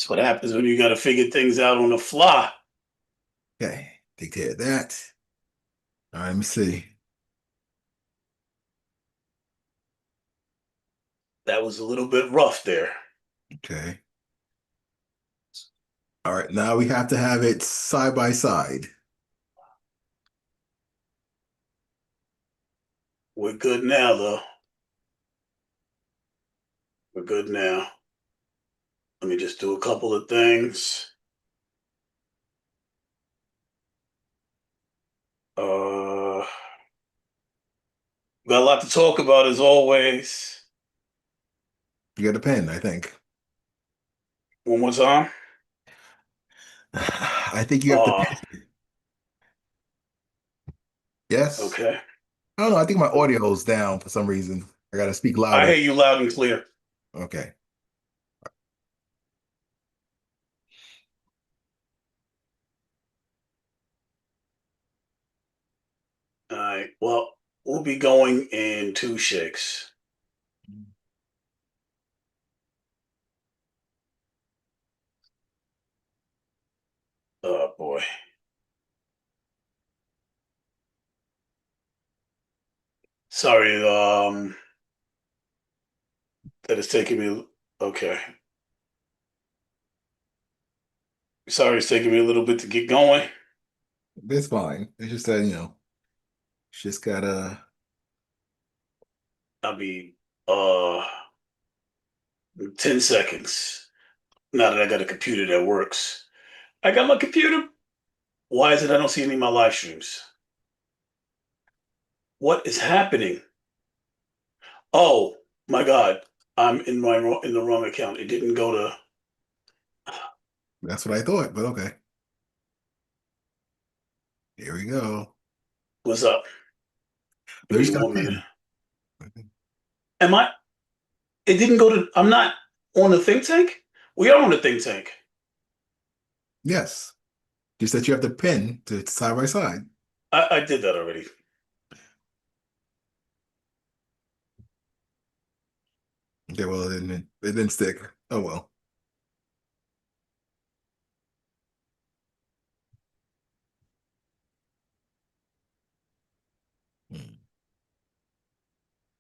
That's what happens when you got to figure things out on the fly. Okay, take care of that. All right, let me see. That was a little bit rough there. Okay. All right, now we have to have it side by side. We're good now, though. We're good now. Let me just do a couple of things. Uh, got a lot to talk about as always. You got a pen, I think. One more time. I think you have the Uh, pen. Yes. okay. I don't know. I think my audio is down for some reason. I gotta speak I louder. hear you loud and clear. Okay. All right. Well, we'll be going in two shakes. Oh boy. Sorry. That it's taking me. Okay. Sorry, it's taking me a little bit to get going. That's fine. It's just that, just gotta. 'll be 10 seconds. Now that I got a computer that works. I got my computer. Why is it I don't see any of my live streams? What is happening? Oh my God. I'm in the wrong account. It didn't go to. That's what I thought, but okay. Here we go. What's up? No, Give you me just got a 1 minute. pen. Am I? It didn't go to. I'm not on the think tank. We are on the think tank. Yes. Just that you have the pen to side by side. I did that already. Okay, well, it didn't stick. Oh well. Hmm.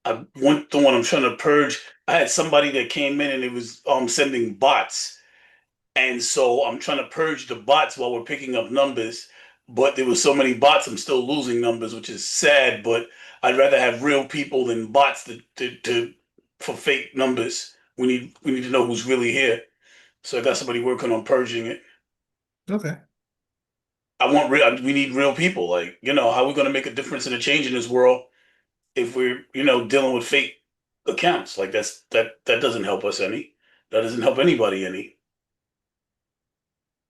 I went through and I'm trying to purge. I had somebody that came in and it was sending bots. And so I'm trying to purge the bots while we're picking up numbers. But there was so many bots, I'm still losing numbers, which is sad. But I'd rather have real people than bots to for fake numbers. We need to know who's really here. So I got somebody working on purging it. Okay. I want real. We need real people. Like how are we going to make a difference and a change in this world if we're dealing with fake accounts? Like that doesn't help us any. That doesn't help anybody any.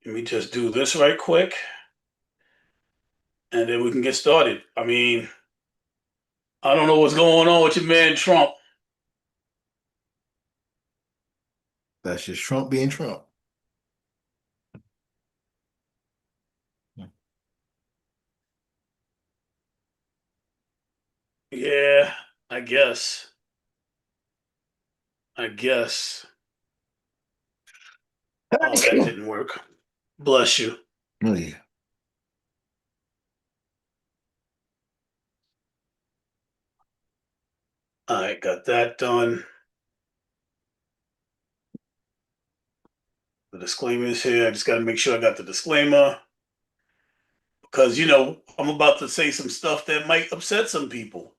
Let me just do this right quick. And then we can get started. I mean, I don't know what's going on with your man Trump. That's just Trump being Trump. Yeah, I guess. I guess. Oh, that didn't work. Bless you. Oh yeah. I got that done. The disclaimer is here. I just got to make sure I got the disclaimer because I'm about to say some stuff that might upset some people.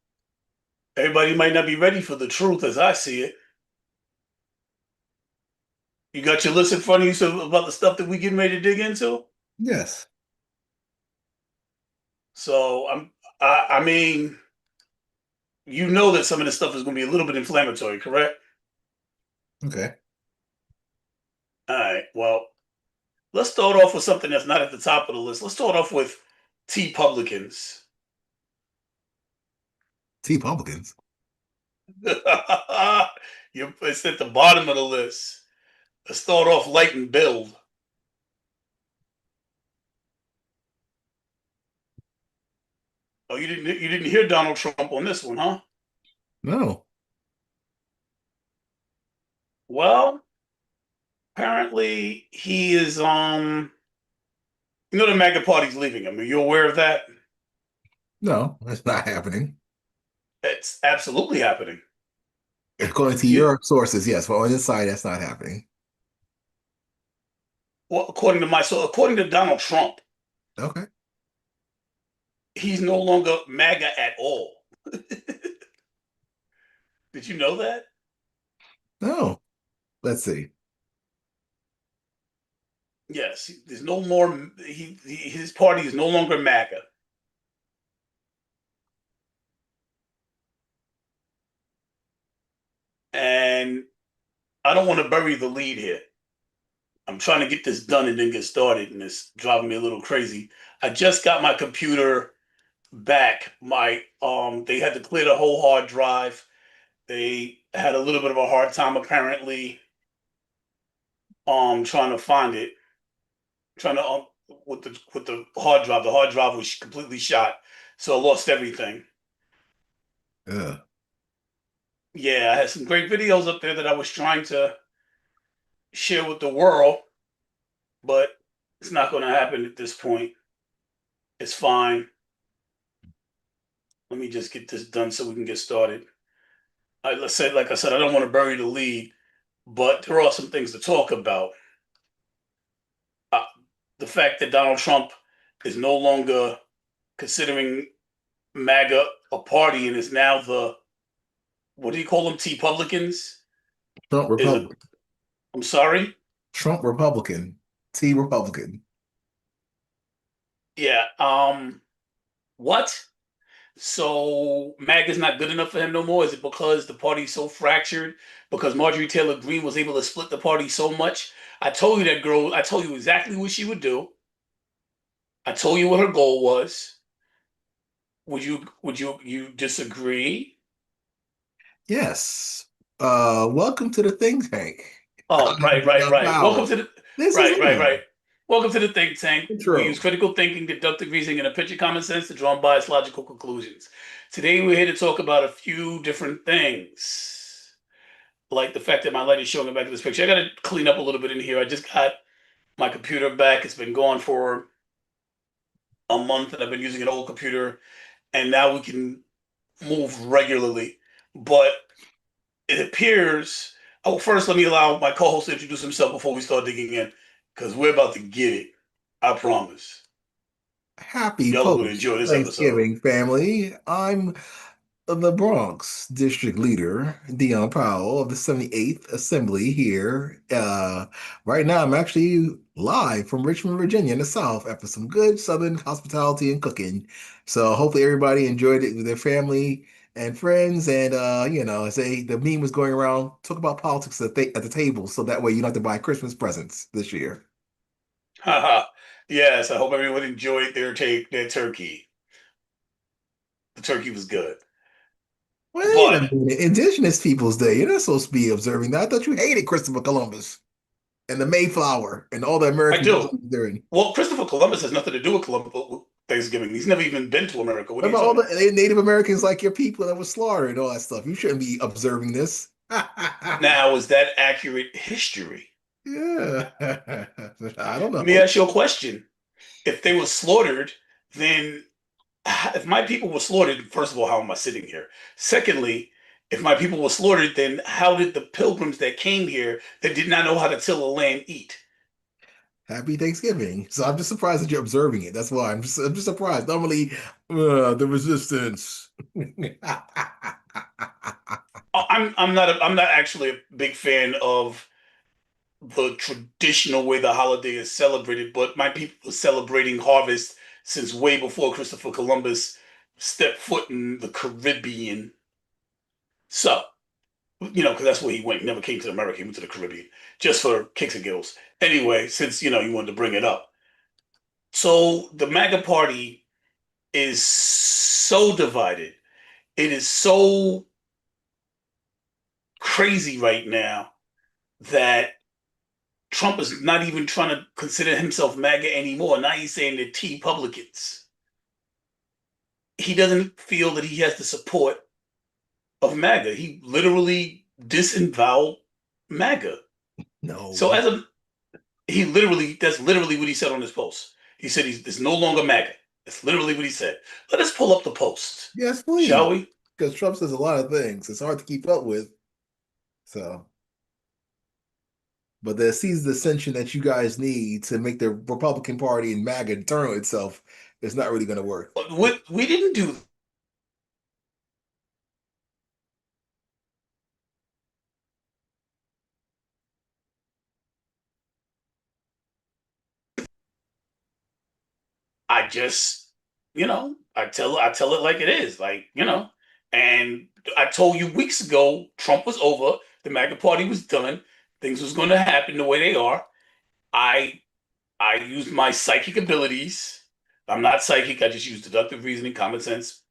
Everybody might not be ready for the truth as I see it. You got your list in front of you about the stuff that we getting ready to dig into. Yes. So I mean, you know that some of this stuff is going to be a little bit inflammatory, correct? Okay. All right. Well, let's start off with something that's not at the top of the list. Let's start off with T publicans. Republicans. It's at the bottom of the list. Let's start off light and build. Oh, you didn't hear Donald Trump on this one, huh? No. Well, Apparently, he is the MAGA party's leaving him. Are you aware of that? No, that's not happening. It's absolutely happening. According to You your sources, yes, but on this side, that's not happening. Well, according to Donald Trump, Okay. he's no longer MAGA at all. Did you know that? No, let's see. Yes, there's no more. His party is no longer MAGA, and I don't want to bury the lead here. I'm trying to get this done and then get started, and it's driving me a little crazy. I just got my computer back. They had to clear the whole hard drive. They had a little bit of a hard time apparently trying to find it, trying to with the hard drive. The hard drive was completely shot, so I lost everything. Ugh. Yeah, I had some great videos up there that I was trying to share with the world, but it's not going to happen at this point. It's fine. Let me just get this done so we can get started. Like I said, I don't want to bury the lead, but there are some things to talk about. Uh, the fact that Donald Trump is no longer considering MAGA a party and is now what do you call them? T-Publicans? Trump Is a Republican. I'm sorry. Trump Republican. T Republican. Yeah. What? So MAGA's not good enough for him no more? Is it because the party's so fractured? Because Marjorie Taylor Greene was able to split the party so much? I told you that girl, I told you exactly what she would do. I told you what her goal was. Would you disagree? Yes. Welcome to the think tank. Oh, I'm Dion right. Welcome Powell. to the This is right. Leonard. Welcome to the think tank. We use Intro. critical thinking, deductive reasoning, and a pitch of common sense to draw unbiased logical conclusions. Today we're here to talk about a few different things. Like the fact that my light is showing back in this picture. I gotta clean up a little bit in here. I just got my computer back. It's been gone for a month and I've been using an old computer and now we can move regularly. But it appears. Oh, first, let me allow my co-host to introduce himself before we start digging in, because we're about to get it. I promise. Happy Y'all are going to post enjoy this episode. Thanksgiving, family. I'm the Bronx District Leader, Dion Powell of the 78th Assembly here. Right now, I'm actually live from Richmond, Virginia in the South after some good Southern hospitality and cooking. So hopefully everybody enjoyed it with their family and friends. And, say the meme was going around, talk about politics at the table so that way you don't have to buy Christmas presents this year. Haha. Yes, I hope everyone enjoyed their turkey. The turkey was good. Wait a But minute. Indigenous Peoples Day. You're not supposed to be observing that. I thought you hated Christopher Columbus and the Mayflower and all the I American do. colonies during. Well, Christopher Columbus has nothing to do with Columbus Thanksgiving. He's never even been to America. What are What you about all talking the about? Native Americans like your people that were slaughtered and all that stuff? You shouldn't be observing this. Now, is that accurate history? Yeah. I don't Let me know. ask you a question. If they were slaughtered, then if my people were slaughtered, first of all, how am I sitting here? Secondly, if my people were slaughtered, then how did the pilgrims that came here that did not know how to till a land eat? Happy Thanksgiving. So I'm just surprised that you're observing it. That's why I'm just surprised. Normally, the resistance. I'm not actually a big fan of the traditional way the holiday is celebrated, but my people were celebrating harvest since way before Christopher Columbus stepped foot in the Caribbean. So, because that's where he went. He never came to America. He went to the Caribbean just for kicks and giggles. Anyway, since you wanted to bring it up, so the MAGA party is so divided. It is so crazy right now that Trump is not even trying to consider himself MAGA anymore. Now he's saying the T Publicans. He doesn't feel that he has the support of MAGA. He literally disavowed MAGA. No, So he literally, that's literally what he said on his post. He said it's no longer MAGA. That's literally what he said. Let us pull up the post, yes, please. shall we? Because Trump says a lot of things. It's hard to keep up with. So, but the sees the ascension that you guys need to make the Republican Party and MAGA turn on itself is not really going to work. We didn't do. I just, I tell it like it is, And I told you weeks ago, Trump was over, the MAGA party was done, things was going to happen the way they are. I I used my psychic abilities. I'm not psychic. I just use deductive reasoning, common sense,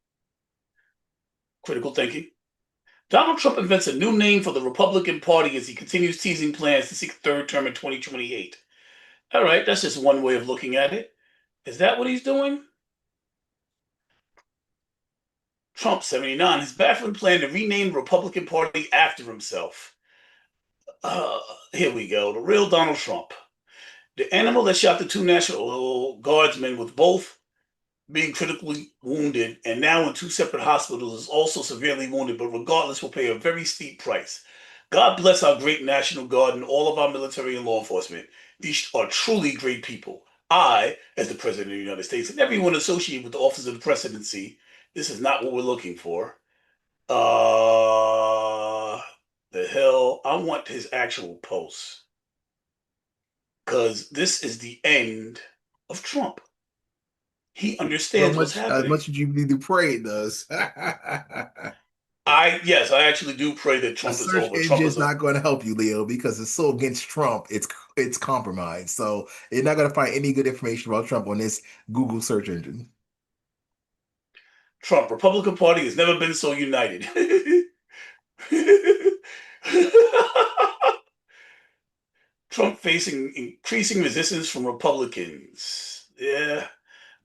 critical thinking. Donald Trump invents a new name for the Republican Party as he continues teasing plans to seek a third term in 2028. All right, that's just one way of looking at it. Is that what he's doing? Trump 79 his baffling plan to rename the Republican Party after himself. Uh, Here we go. The real Donald Trump. The animal that shot the two National Guardsmen with both being critically wounded and now in two separate hospitals is also severely wounded, but regardless will pay a very steep price. God bless our great National Guard and all of our military and law enforcement. These are truly great people. I, as the President of the United States, and everyone associated with the office of the presidency, this is not what we're looking for. Uh, the hell? I want his actual post because this is the end of Trump. He So understands what's much, as happening. much as you need to pray, it does. Yes, I actually do pray that A Trump is search over. Trump engine is is a not going to help you, Leo, because it's so against Trump. It's compromised. So you're not going to find any good information about Trump on this Google search engine. Trump. Republican Party has never been so united. Trump facing increasing resistance from Republicans. Yeah.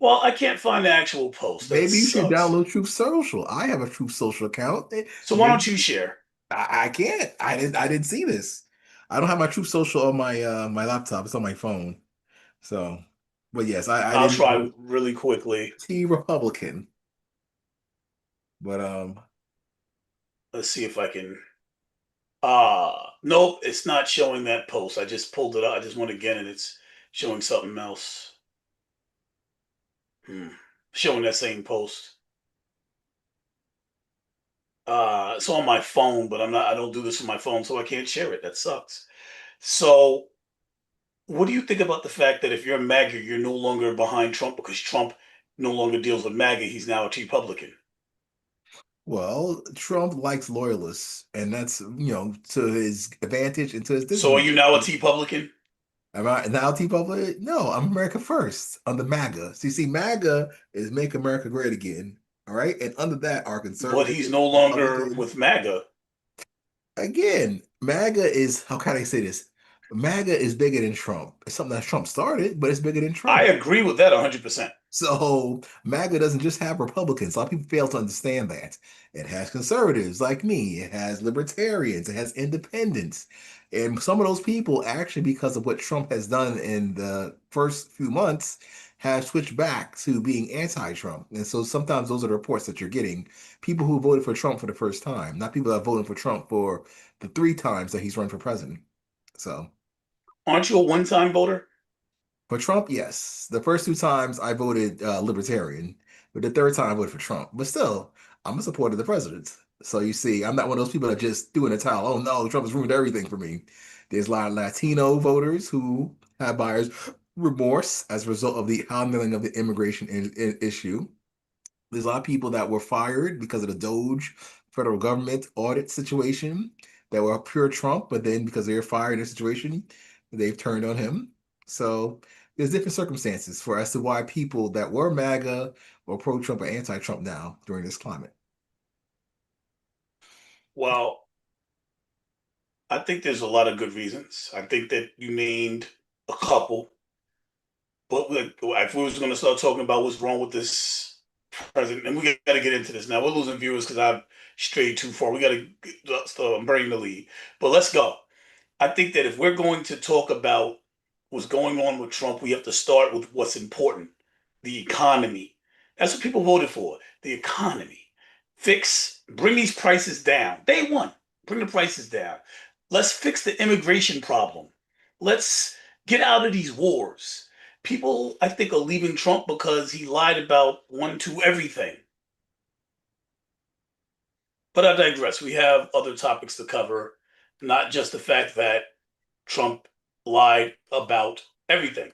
Well, I can't find the actual post. That Maybe you should sucks. download Truth Social. I have a Truth Social account. So why don't Maybe you share? I can't. I didn't see this. I don't have my Truth Social on my laptop. It's on my phone. So, but yes, I I'll didn't know try really quickly. T Republican. But Let's see if I can. Nope, it's not showing that post. I just pulled it out. I just went again and it's showing something else. Hmm. Showing that same post. It's on my phone, but I don't do this on my phone, so I can't share it. That sucks. So, what do you think about the fact that if you're a MAGA, you're no longer behind Trump because Trump no longer deals with MAGA, he's now a Republican. well, Trump likes loyalists, and that's to his advantage and to his So are disadvantage. you now a Republican? Am I now T-Public? No, I'm America first under MAGA. So you see, MAGA is Make America Great Again. All right. And under that are But conservative he's no longer Republicans. with MAGA. Again, MAGA is, how can I say this? MAGA is bigger than Trump. It's something that Trump started, but it's bigger than I Trump. agree with that 100%. So MAGA doesn't just have Republicans. A lot of people fail to understand that. It has conservatives like me. It has libertarians. It has independents. And some of those people, actually, because of what Trump has done in the first few months, have switched back to being anti-Trump. And so sometimes those are the reports that you're getting. People who voted for Trump for the first time, not people that voted for Trump for the three times that he's run for president. So. Aren't you a one-time voter? For Trump, yes. The first two times I voted Libertarian, but the third time I voted for Trump. But still, I'm a supporter of the president. So you see, I'm not one of those people that just threw in the towel. Oh no, Trump has ruined everything for me. There's a lot of Latino voters who have buyer's remorse as a result of the handling of the immigration issue. There's a lot of people that were fired because of the Doge federal government audit situation that were pure Trump, but then because they were fired in a situation, they've turned on him. So there's different circumstances for as to why people that were MAGA or pro-Trump or anti-Trump now during this climate. Well, I think there's a lot of good reasons. I think that you named a couple. But if we was going to start talking about what's wrong with this president, and we got to get into this now. We're losing viewers because I've strayed too far. We got to start bringing the lead. But let's go. I think that if we're going to talk about what's going on with Trump, we have to start with what's important, the economy. That's what people voted for, the economy. Bring these prices down. Day one, bring the prices down. Let's fix the immigration problem. Let's get out of these wars. People, I think, are leaving Trump because he lied about one, two, everything. But I digress. We have other topics to cover, not just the fact that Trump lied about everything.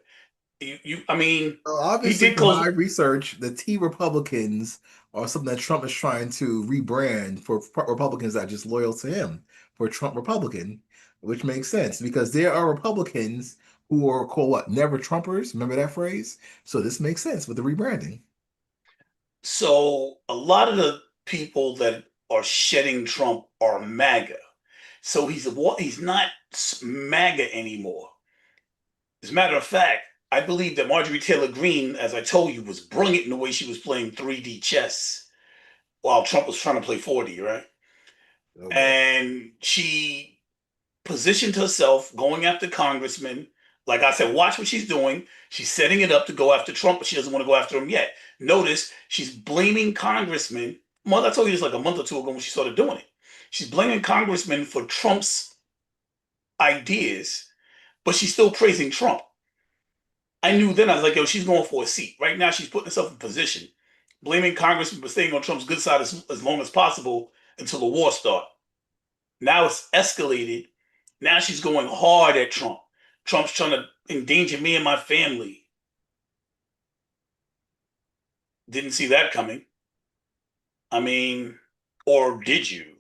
I mean, Well, he obviously, did from close. my research, the T Republicans are something that Trump is trying to rebrand for Republicans that are just loyal to him for Trump Republican, which makes sense because there are Republicans who are called what, never Trumpers. Remember that phrase? So this makes sense with the rebranding. So a lot of the people that are shedding Trump are MAGA. So he's not MAGA anymore. As a matter of fact, I believe that Marjorie Taylor Greene, as I told you, was brilliant in the way she was playing 3D chess while Trump was trying to play 4D, right? Oh boy. And she positioned herself going after congressmen. Like I said, watch what she's doing. She's setting it up to go after Trump, but she doesn't want to go after him yet. Notice she's blaming congressmen. Well, I told you this like a month or two ago when she started doing it. She's blaming congressmen for Trump's ideas, but she's still praising Trump. I knew then I was like, yo, she's going for a seat. Right now, she's putting herself in position, blaming congressmen for staying on Trump's good side as long as possible until the war starts. Now it's escalated. Now she's going hard at Trump. Trump's trying to endanger me and my family. Didn't see that coming. I mean, or did you?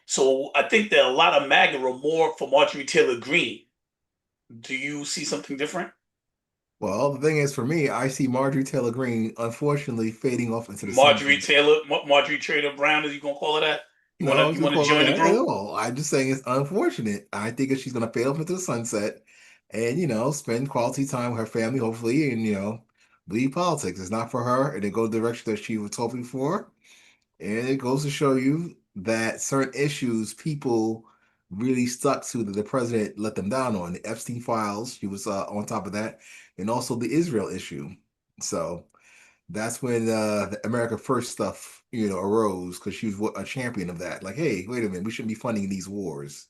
So I think that a lot of MAGA are more for Marjorie Taylor Greene. Do you see something different? Well, the thing is, for me, I see Marjorie Taylor Greene unfortunately fading off into the Marjorie sunset. Taylor, Marjorie Taylor Brown, is you gonna call her that? You No, I wanna was you gonna wanna call her join the that at group? all. I'm just saying it's unfortunate. I think that she's gonna fade off into the sunset and, spend quality time with her family, hopefully, and, leave politics. It's not for her, and it go the direction that she was hoping for. And it goes to show you that certain issues people really stuck to that the president let them down on. The Epstein files, she was on top of that, and also the Israel issue. So that's when the America First stuff, arose because she was a champion of that. Like, hey, wait a minute, we shouldn't be funding these wars.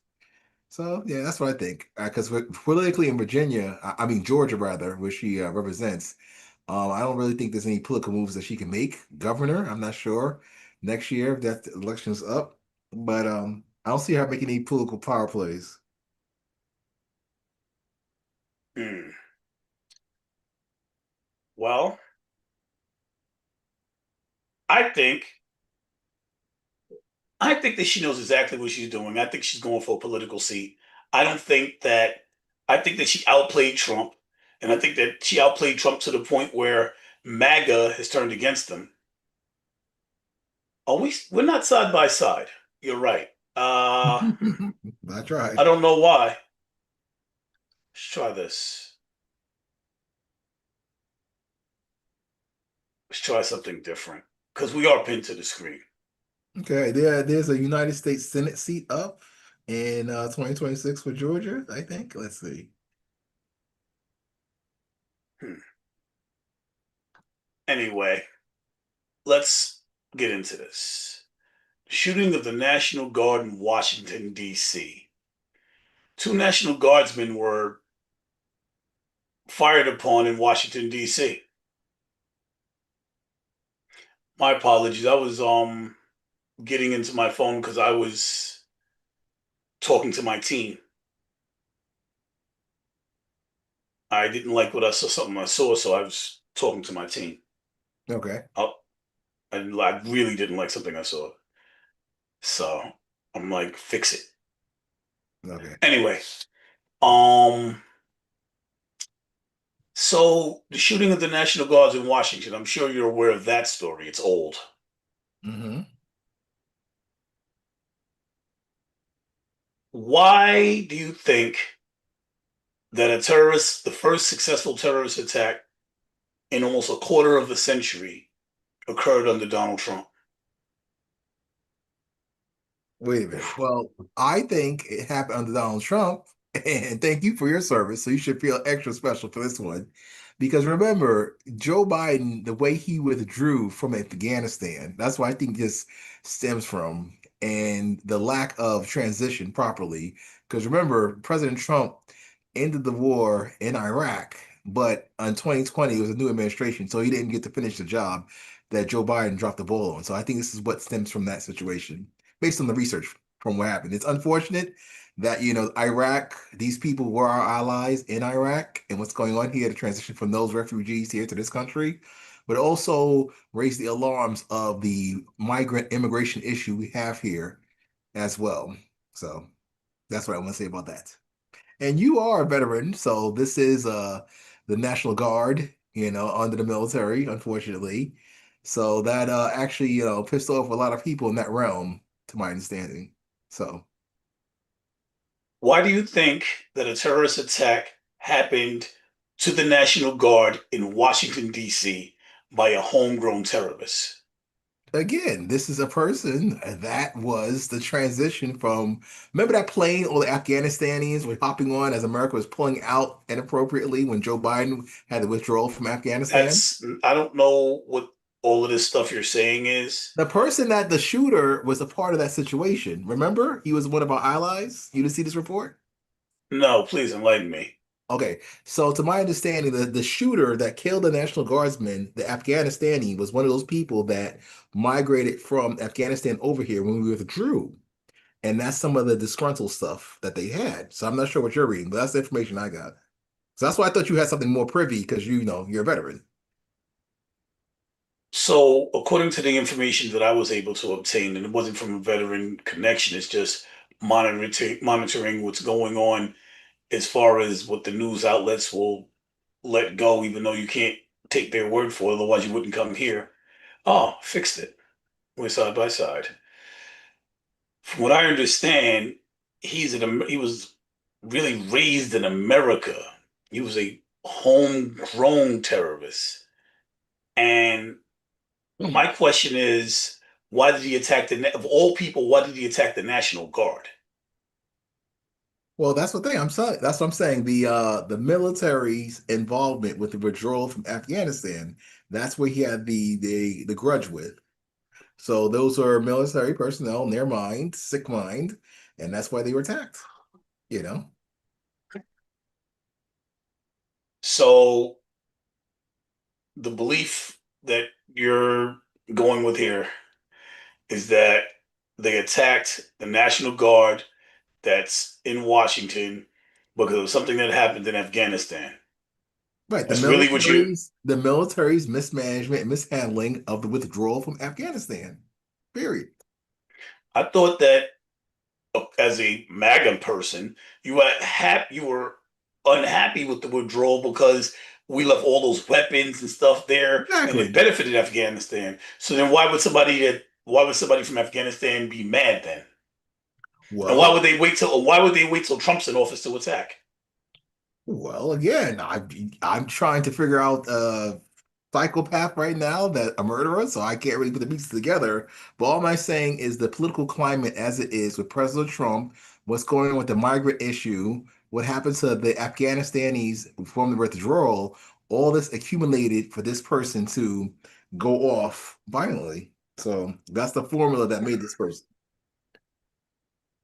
So yeah, that's what I think. Because politically in Virginia, I mean Georgia rather, where she represents, I don't really think there's any political moves that she can make. Governor, I'm not sure next year if that election's up, but I don't see her making any political power plays. Hmm. Well, I think I think that she knows exactly what she's doing. I think she's going for a political seat. I don't think that I think that she outplayed Trump, and I think that she outplayed Trump to the point where MAGA has turned against him. We're not side by side. You're right. I tried. I don't know why. Let's try this. Let's try something different. Because we are pinned to the screen. Okay, there's a United States Senate seat up in 2026 for Georgia, I think. Let's see. Hmm. Anyway, let's get into this. Shooting of the National Guard in Washington, D.C. Two National Guardsmen were fired upon in Washington, D.C. My apologies. I was getting into my phone because I was talking to my team. I didn't like what I saw, something I saw, so I was talking to my team. Okay. I, I really didn't like something I saw. So I'm like, fix it. Okay. Anyway, um, so the shooting of the National Guards in Washington, I'm sure you're aware of that story. It's old. Hmm. Why do you think that the first successful terrorist attack in almost a quarter of a century, occurred under Donald Trump? Wait a minute. Well, I think it happened under Donald Trump And thank you for your service. So you should feel extra special for this one. Because remember, Joe Biden, the way he withdrew from Afghanistan, that's what I think this stems from, and the lack of transition properly. Because remember, President Trump ended the war in Iraq, but in 2020, it was a new administration, so he didn't get to finish the job that Joe Biden dropped the ball on. So I think this is what stems from that situation, based on the research from what happened. It's unfortunate that Iraq, these people were our allies in Iraq, and what's going on here to transition from those refugees here to this country, but also raise the alarms of the migrant immigration issue we have here as well. So that's what I want to say about that. And you are a veteran, so this is the National Guard, under the military, unfortunately. So that actually, pissed off a lot of people in that realm, to my understanding. So Why do you think that a terrorist attack happened to the National Guard in Washington, D.C. by a homegrown terrorist? again, this is a person that was the transition from, remember that plane all the Afghanistanis were hopping on as America was pulling out inappropriately when Joe Biden had to withdraw from Afghanistan? I don't know what all of this stuff you're saying is. The person that the shooter was a part of that situation. Remember? He was one of our allies. You didn't see this report? No, please enlighten me. Okay, so to my understanding, the shooter that killed the National Guardsman, the Afghanistani, was one of those people that migrated from Afghanistan over here when we withdrew. And that's some of the disgruntled stuff that they had. So I'm not sure what you're reading, but that's the information I got. So that's why I thought you had something more privy because you're a veteran. So, according to the information that I was able to obtain, and it wasn't from a veteran connection, it's just monitoring what's going on as far as what the news outlets will let go, even though you can't take their word for it, otherwise you wouldn't come here. Oh, fixed it. We're side by side. From what I understand, he was really raised in America. He was a homegrown terrorist. And my question is, why did he attack of all people, why did he attack the National Guard? Well, that's the thing. That's what I'm saying. The military's involvement with the withdrawal from Afghanistan, that's where he had the grudge with. So those are military personnel in their mind, sick mind, and that's why they were attacked, you know? So the belief that you're going with here is that they attacked the National Guard that's in Washington because of something that happened in Afghanistan. Right. That's really what you. The military's mismanagement and mishandling of the withdrawal from Afghanistan. Period. I thought that as a MAGA person, you were unhappy with the withdrawal because we left all those weapons and stuff there, and it Exactly. benefited Afghanistan. So then, why would somebody from Afghanistan be mad then? And Well, why would they wait till Trump's in office to attack? again, I'm trying to figure out a psychopath right now that a murderer, so I can't really put the pieces together. But all I'm saying is the political climate as it is with President Trump, what's going on with the migrant issue, what happened to the Afghanistanis from the withdrawal, all this accumulated for this person to go off violently. So that's the formula that made this person.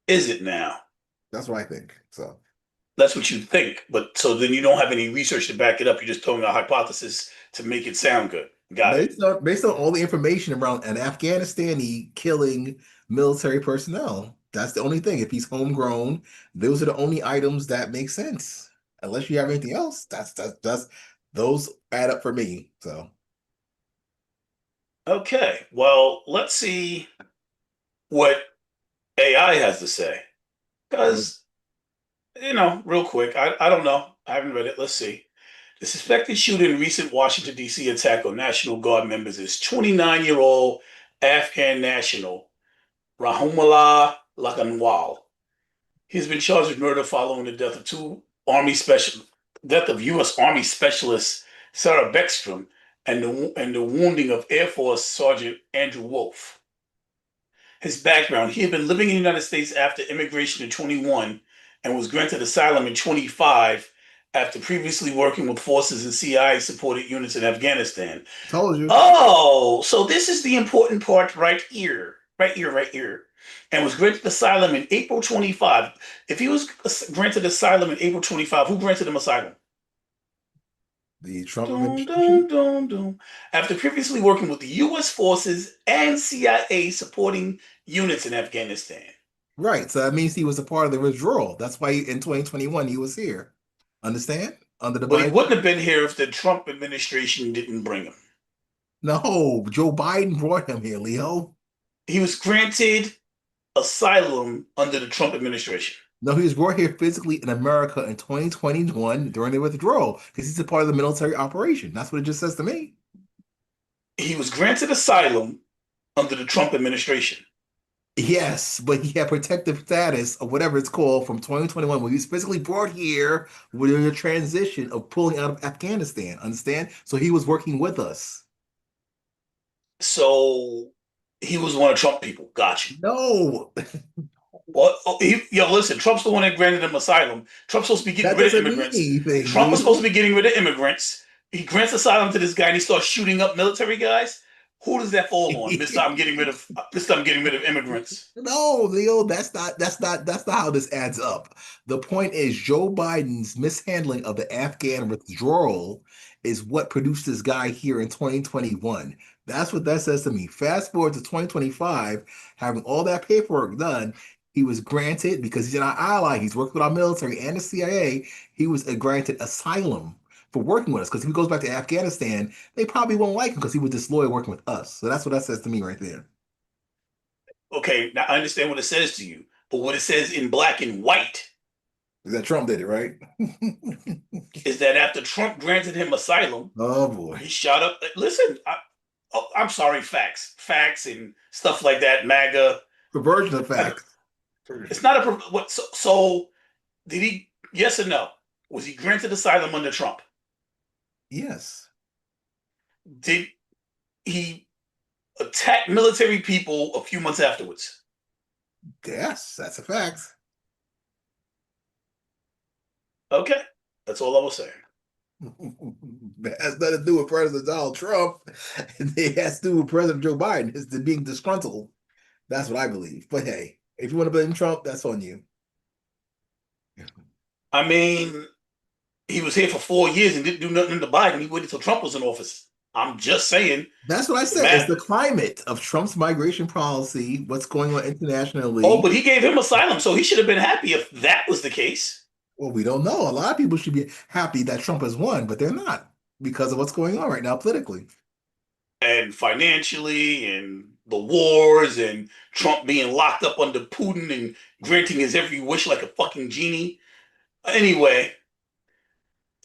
Is it now? That's what I think. So. That's what you think, but so then you don't have any research to back it up. You're just throwing a hypothesis to make it sound good. Got it. Based on all the information around an Afghanistani killing military personnel. That's the only thing. If he's homegrown, those are the only items that make sense. Unless you have anything else, that's those add up for me. So Okay. Well, let's see what AI has to say. uh, Because, real quick, I don't know. I haven't read it. Let's see. The suspected shooter in recent Washington, D.C. attack on National Guard members is 29-year-old Afghan national Rahumullah Lakanwal. He's been charged with murder following the death of U.S. Army Specialist Sarah Beckstrom and the wounding of Air Force Sergeant Andrew Wolf. His background: he had been living in the United States after immigration in 21, and was granted asylum in 25 after previously working with forces and CIA supported units in Afghanistan. Told you. Oh, so this is the important part right here. Right here, right here. And was granted asylum in April 25. If he was granted asylum in April 25, who granted him asylum? The Trump Dum, administration. dum, dum, dum. After previously working with the U.S. forces and CIA supporting units in Afghanistan. Right. So that means he was a part of the withdrawal. That's why in 2021 he was here. Understand? Under the But he Biden. wouldn't have been here if the Trump administration didn't bring him. No, Joe Biden brought him here, Leo. He was granted asylum under the Trump administration. No, he was brought here physically in America in 2021 during the withdrawal because he's a part of the military operation. That's what it just says to me. He was granted asylum under the Trump administration. Yes, but he had protective status or whatever it's called from 2021 when he was physically brought here with the transition of pulling out of Afghanistan. Understand? So he was working with us. So he was one of Trump people. Got you. No, Well, yo, listen, Trump's the one that granted him asylum. Trump's supposed to be getting that rid of doesn't mean immigrants. anything, Trump was supposed to Leo. be getting rid of immigrants. He grants asylum to this guy and he starts shooting up military guys. Who does that fall on? Mister, I'm getting rid of immigrants. No, Leo, that's not how this adds up. The point is Joe Biden's mishandling of the Afghan withdrawal is what produced this guy here in 2021. That's what that says to me. Fast forward to 2025, having all that paperwork done, he was granted because he's our ally. He's worked with our military and the CIA. He was granted asylum for working with us. Because if he goes back to Afghanistan, they probably won't like him because he was disloyal working with us. So that's what that says to me right there. Okay, now I understand what it says to you, but what it says in black and white That Trump did it, right? is that after Trump granted him asylum, Oh boy. he shot up. Listen, I'm sorry, facts and stuff like that. MAGA. Perversion of I, facts. it's not a what. So did he? Yes or no? Was he granted asylum under Trump? Yes. Did he attack military people a few months afterwards? Yes, that's a fact. Okay, that's all I was saying. That has nothing to do with President Donald Trump. It has to do with President Joe Biden. It's the being disgruntled. That's what I believe. But hey, if you want to blame Trump, that's on you. I mean, he was here for 4 years and didn't do nothing to Biden. He waited until Trump was in office. I'm just saying, That's what I said. It's Matt. the climate of Trump's migration policy, what's going on Oh, internationally. but he gave him asylum, so he should have been happy if that was the case. Well, we don't know. A lot of people should be happy that Trump has won, but they're not because of what's going on right now politically. And financially, and the wars, and Trump being locked up under Putin and granting his every wish like a fucking genie. Anyway,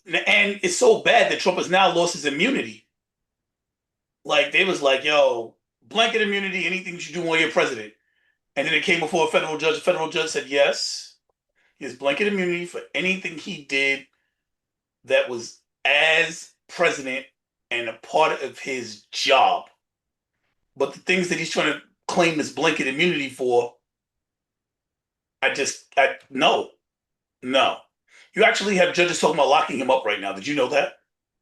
and it's so bad that Trump has now lost his immunity. Like they was like, yo, blanket immunity, anything you do while you're president. And then it came before a federal judge. The federal judge said yes, he has blanket immunity for anything he did that was as president and a part of his job. But the things that he's trying to claim this blanket immunity for, no, no. You actually have judges talking about locking him up right now. Did you know that?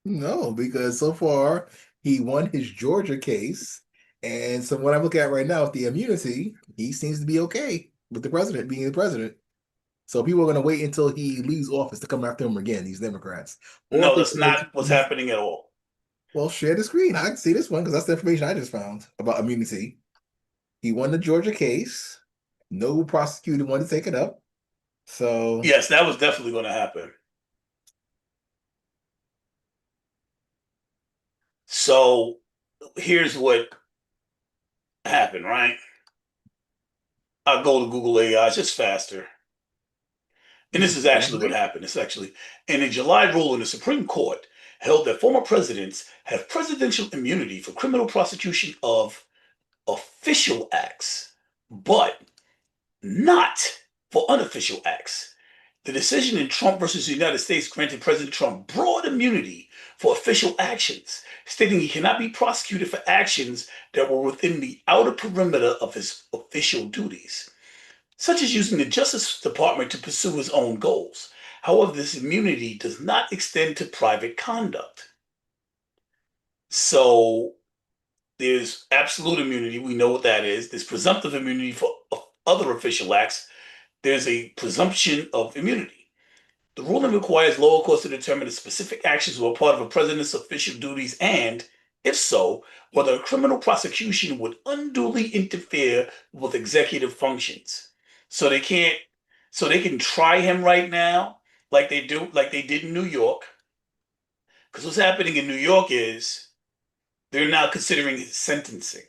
No, because so far he won his Georgia case. And so what I'm looking at right now with the immunity, he seems to be okay with the president being the president. So people are going to wait until he leaves office to come after him again, these Democrats. Or if No, they that's say not what's happening at all. well, share the screen. I can see this one because that's the information I just found about immunity. He won the Georgia case. No prosecutor wanted to take it up. So Yes, that was definitely going to happen. So here's what happened, right? I'll go to Google AI, it's just faster. And this is actually what happened. It's actually in a July ruling, the Supreme Court held that former presidents have presidential immunity for criminal prosecution of official acts, but not for unofficial acts. The decision in Trump versus the United States granted President Trump broad immunity for official actions, stating he cannot be prosecuted for actions that were within the outer perimeter of his official duties. such as using the Justice Department to pursue his own goals. However, this immunity does not extend to private conduct. So there's absolute immunity. We know what that is. There's presumptive immunity for other official acts. There's a presumption of immunity. The ruling requires lower courts to determine the specific actions were part of a president's official duties and, if so, whether a criminal prosecution would unduly interfere with executive functions. So they can't, so they can try him right now, like they did in New York. Because what's happening in New York is they're now considering his sentencing,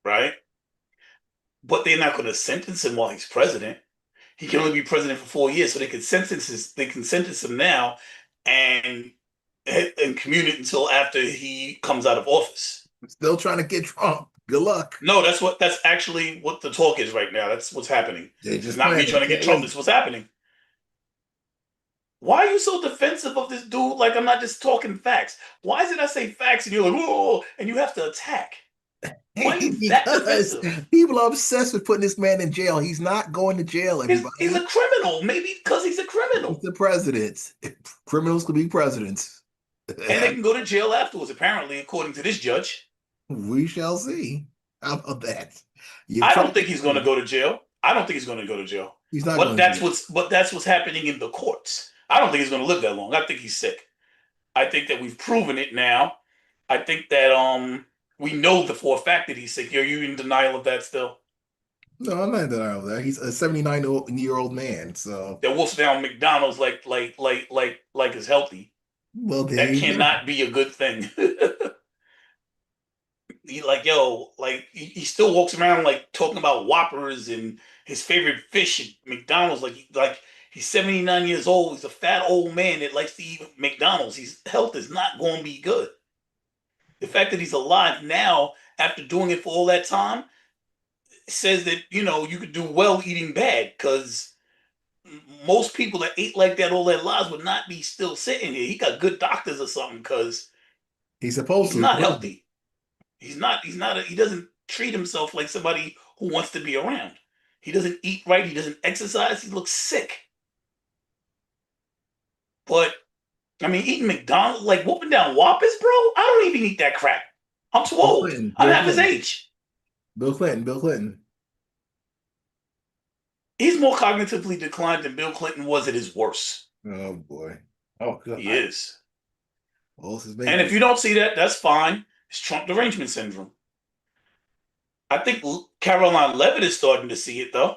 right? But they're not going to sentence him while he's president. He can only be president for 4 years, so they can sentence him now and commute it until after he comes out of office. Still trying to get Trump. Good luck. No, that's actually what the talk is right now. That's what's happening. They This is just not me playing it. trying to get Can't Trump. This wait. is what's happening. Why are you so defensive of this dude? Like I'm not just talking facts. Why is it I say facts and you're like, whoa, and you have to attack? Why are you that Because defensive? people are obsessed with putting this man in jail. He's not going to jail, He's everybody. a criminal. Maybe because he's a He's criminal. the president. Criminals could be presidents. And they can go to jail afterwards, apparently, according to this judge. We shall see. How about that? You're I trying don't to think he's going to go to jail. I don't think he's going to go to jail. He's not going to. But that's what's happening in the courts. I don't think he's going to live that long. I think he's sick. I think that we've proven it now. I think that we know the for a fact that he's sick. Are you in denial of that still? No, I'm not in denial of that. He's a 79-year-old man. So, That wolfs down McDonald's like is healthy. well, there That you go. cannot be a good thing. He like yo, like he still walks around like talking about Whoppers and his favorite fish at McDonald's. Like he's 79 years old. He's a fat old man that likes to eat McDonald's. His health is not going to be good. The fact that he's alive now after doing it for all that time says that you could do well eating bad because most people that ate like that all their lives would not be still sitting here. He got good doctors or something because He's supposed he's to. not healthy. He doesn't treat himself like somebody who wants to be around. He doesn't eat right. He doesn't exercise. He looks sick. But I mean, eating McDonald's, like whooping down Whoppers, bro. I don't even eat that crap. I'm too Bill old. Clinton. I'm Bill half his Clinton. age. Bill Clinton. Bill Clinton. He's more cognitively declined than Bill Clinton was at his worst. Oh boy. Oh He God. is. Well, this is And if making. you don't see that, that's fine. It's Trump derangement syndrome. I think Caroline Levitt is starting to see it though.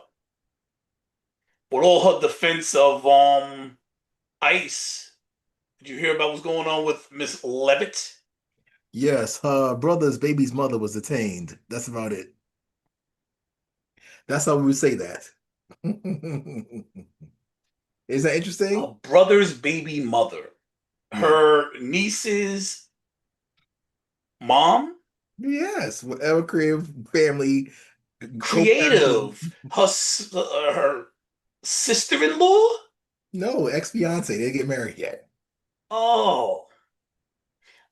With all her defense of ICE. Did you hear about what's going on with Miss Levitt? Yes, her brother's baby's mother was detained. That's about it. That's how we would say that. Is that interesting? Her brother's baby mother. Yeah. Her niece's mom? Yes. Whatever creative family co-parenting. Creative. Her sister-in-law? No, ex-fiance. They didn't get married yet. Oh.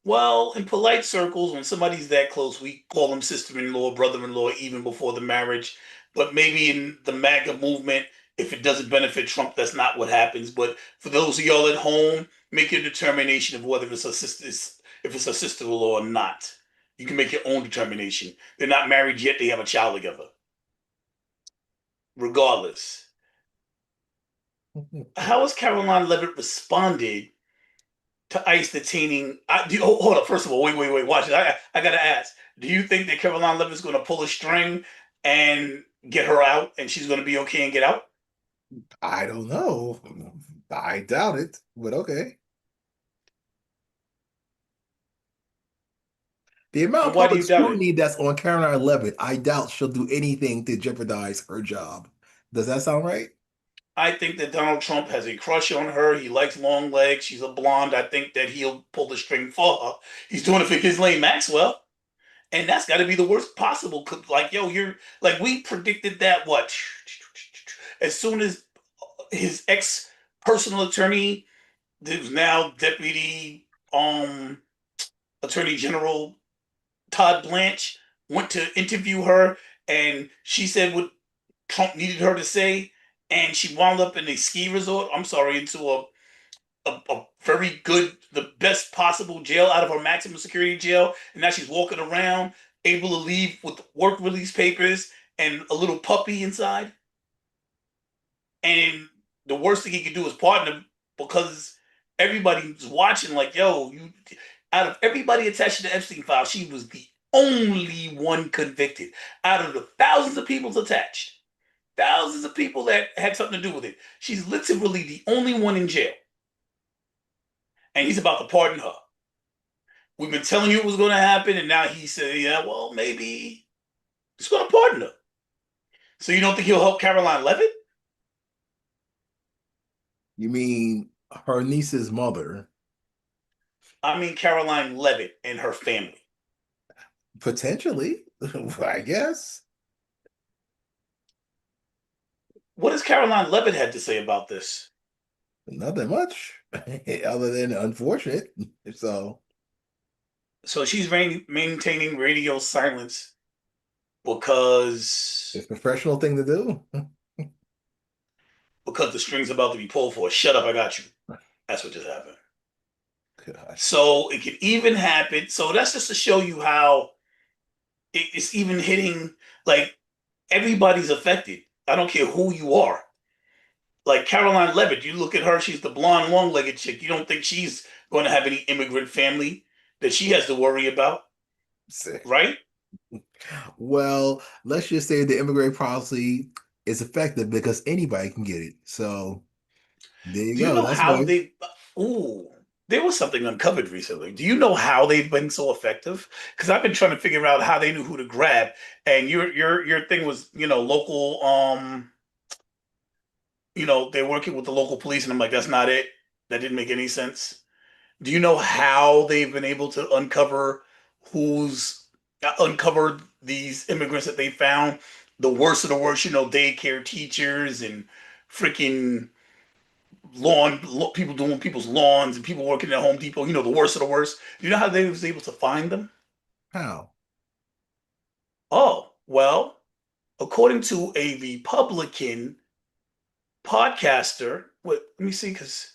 Well, in polite circles, when somebody's that close, we call them sister-in-law, brother-in-law, even before the marriage. But maybe in the MAGA movement, if it doesn't benefit Trump, that's not what happens. But for those of y'all at home, make your determination of whether it's a sister, if it's a sister-in-law or not. You can make your own determination. They're not married yet; they have a child together. Regardless, how has Caroline Levitt responded to ICE detaining? Hold up. First of all, wait. Watch it. I gotta ask. Do you think that Caroline Levitt's going to pull a string and get her out, and she's going to be okay and get out? I don't know. I doubt it, but okay. The amount And of why do public you doubt it? scrutiny that's on Caroline Levitt, I doubt she'll do anything to jeopardize her job. Does that sound right? I think that Donald Trump has a crush on her. He likes long legs. She's a blonde. I think that he'll pull the string for her. He's doing it for Ghislaine Maxwell. And that's got to be the worst possible. Like, yo, you're like, we predicted that what? As soon as his ex personal attorney, who's now deputy attorney general Todd Blanche, went to interview her, and she said what Trump needed her to say, and she wound up in a ski resort. I'm sorry, into a very good, the best possible jail out of her maximum security jail, and now she's walking around able to leave with work release papers and a little puppy inside. And the worst thing he could do is pardon him because everybody's watching. Like, yo, you out of everybody attached to the Epstein file, she was the only one convicted out of the thousands of people attached, thousands of people that had something to do with it. She's literally the only one in jail, and he's about to pardon her. We've been telling you it was going to happen, and now he said, "Yeah, well, maybe he's going to pardon her." So you don't think he'll help Caroline Levitt? You mean her niece's mother? I mean, Caroline Levitt and her family. Potentially, I guess. What has Caroline Levitt had to say about this? Nothing much, other than unfortunate. So So she's maintaining radio silence because it's a professional thing to do. the string's about to be pulled for. Shut up, I got you. That's what just happened. God. So it can even happen. So that's just to show you how it's even hitting, like, everybody's affected. I don't care who you are. Like Caroline Levitt, you look at her, she's the blonde, long legged chick. You don't think she's going to have any immigrant family that she has to worry about, right? Well, let's just say the immigrant policy is effective because anybody can get it. So there you Do you go. know That's how why. they? Ooh, there was something uncovered recently. Do you know how they've been so effective? Because I've been trying to figure out how they knew who to grab. And your thing was, local. They're working with the local police, and I'm like, that's not it. That didn't make any sense. Do you know how they've been able to who's uncovered these immigrants that they found? The worst of the worst, daycare teachers and freaking people doing people's lawns and people working at Home Depot. The worst of the worst. Do you know how they was able to find them? How? Oh, well, according to a Republican podcaster, let me see, because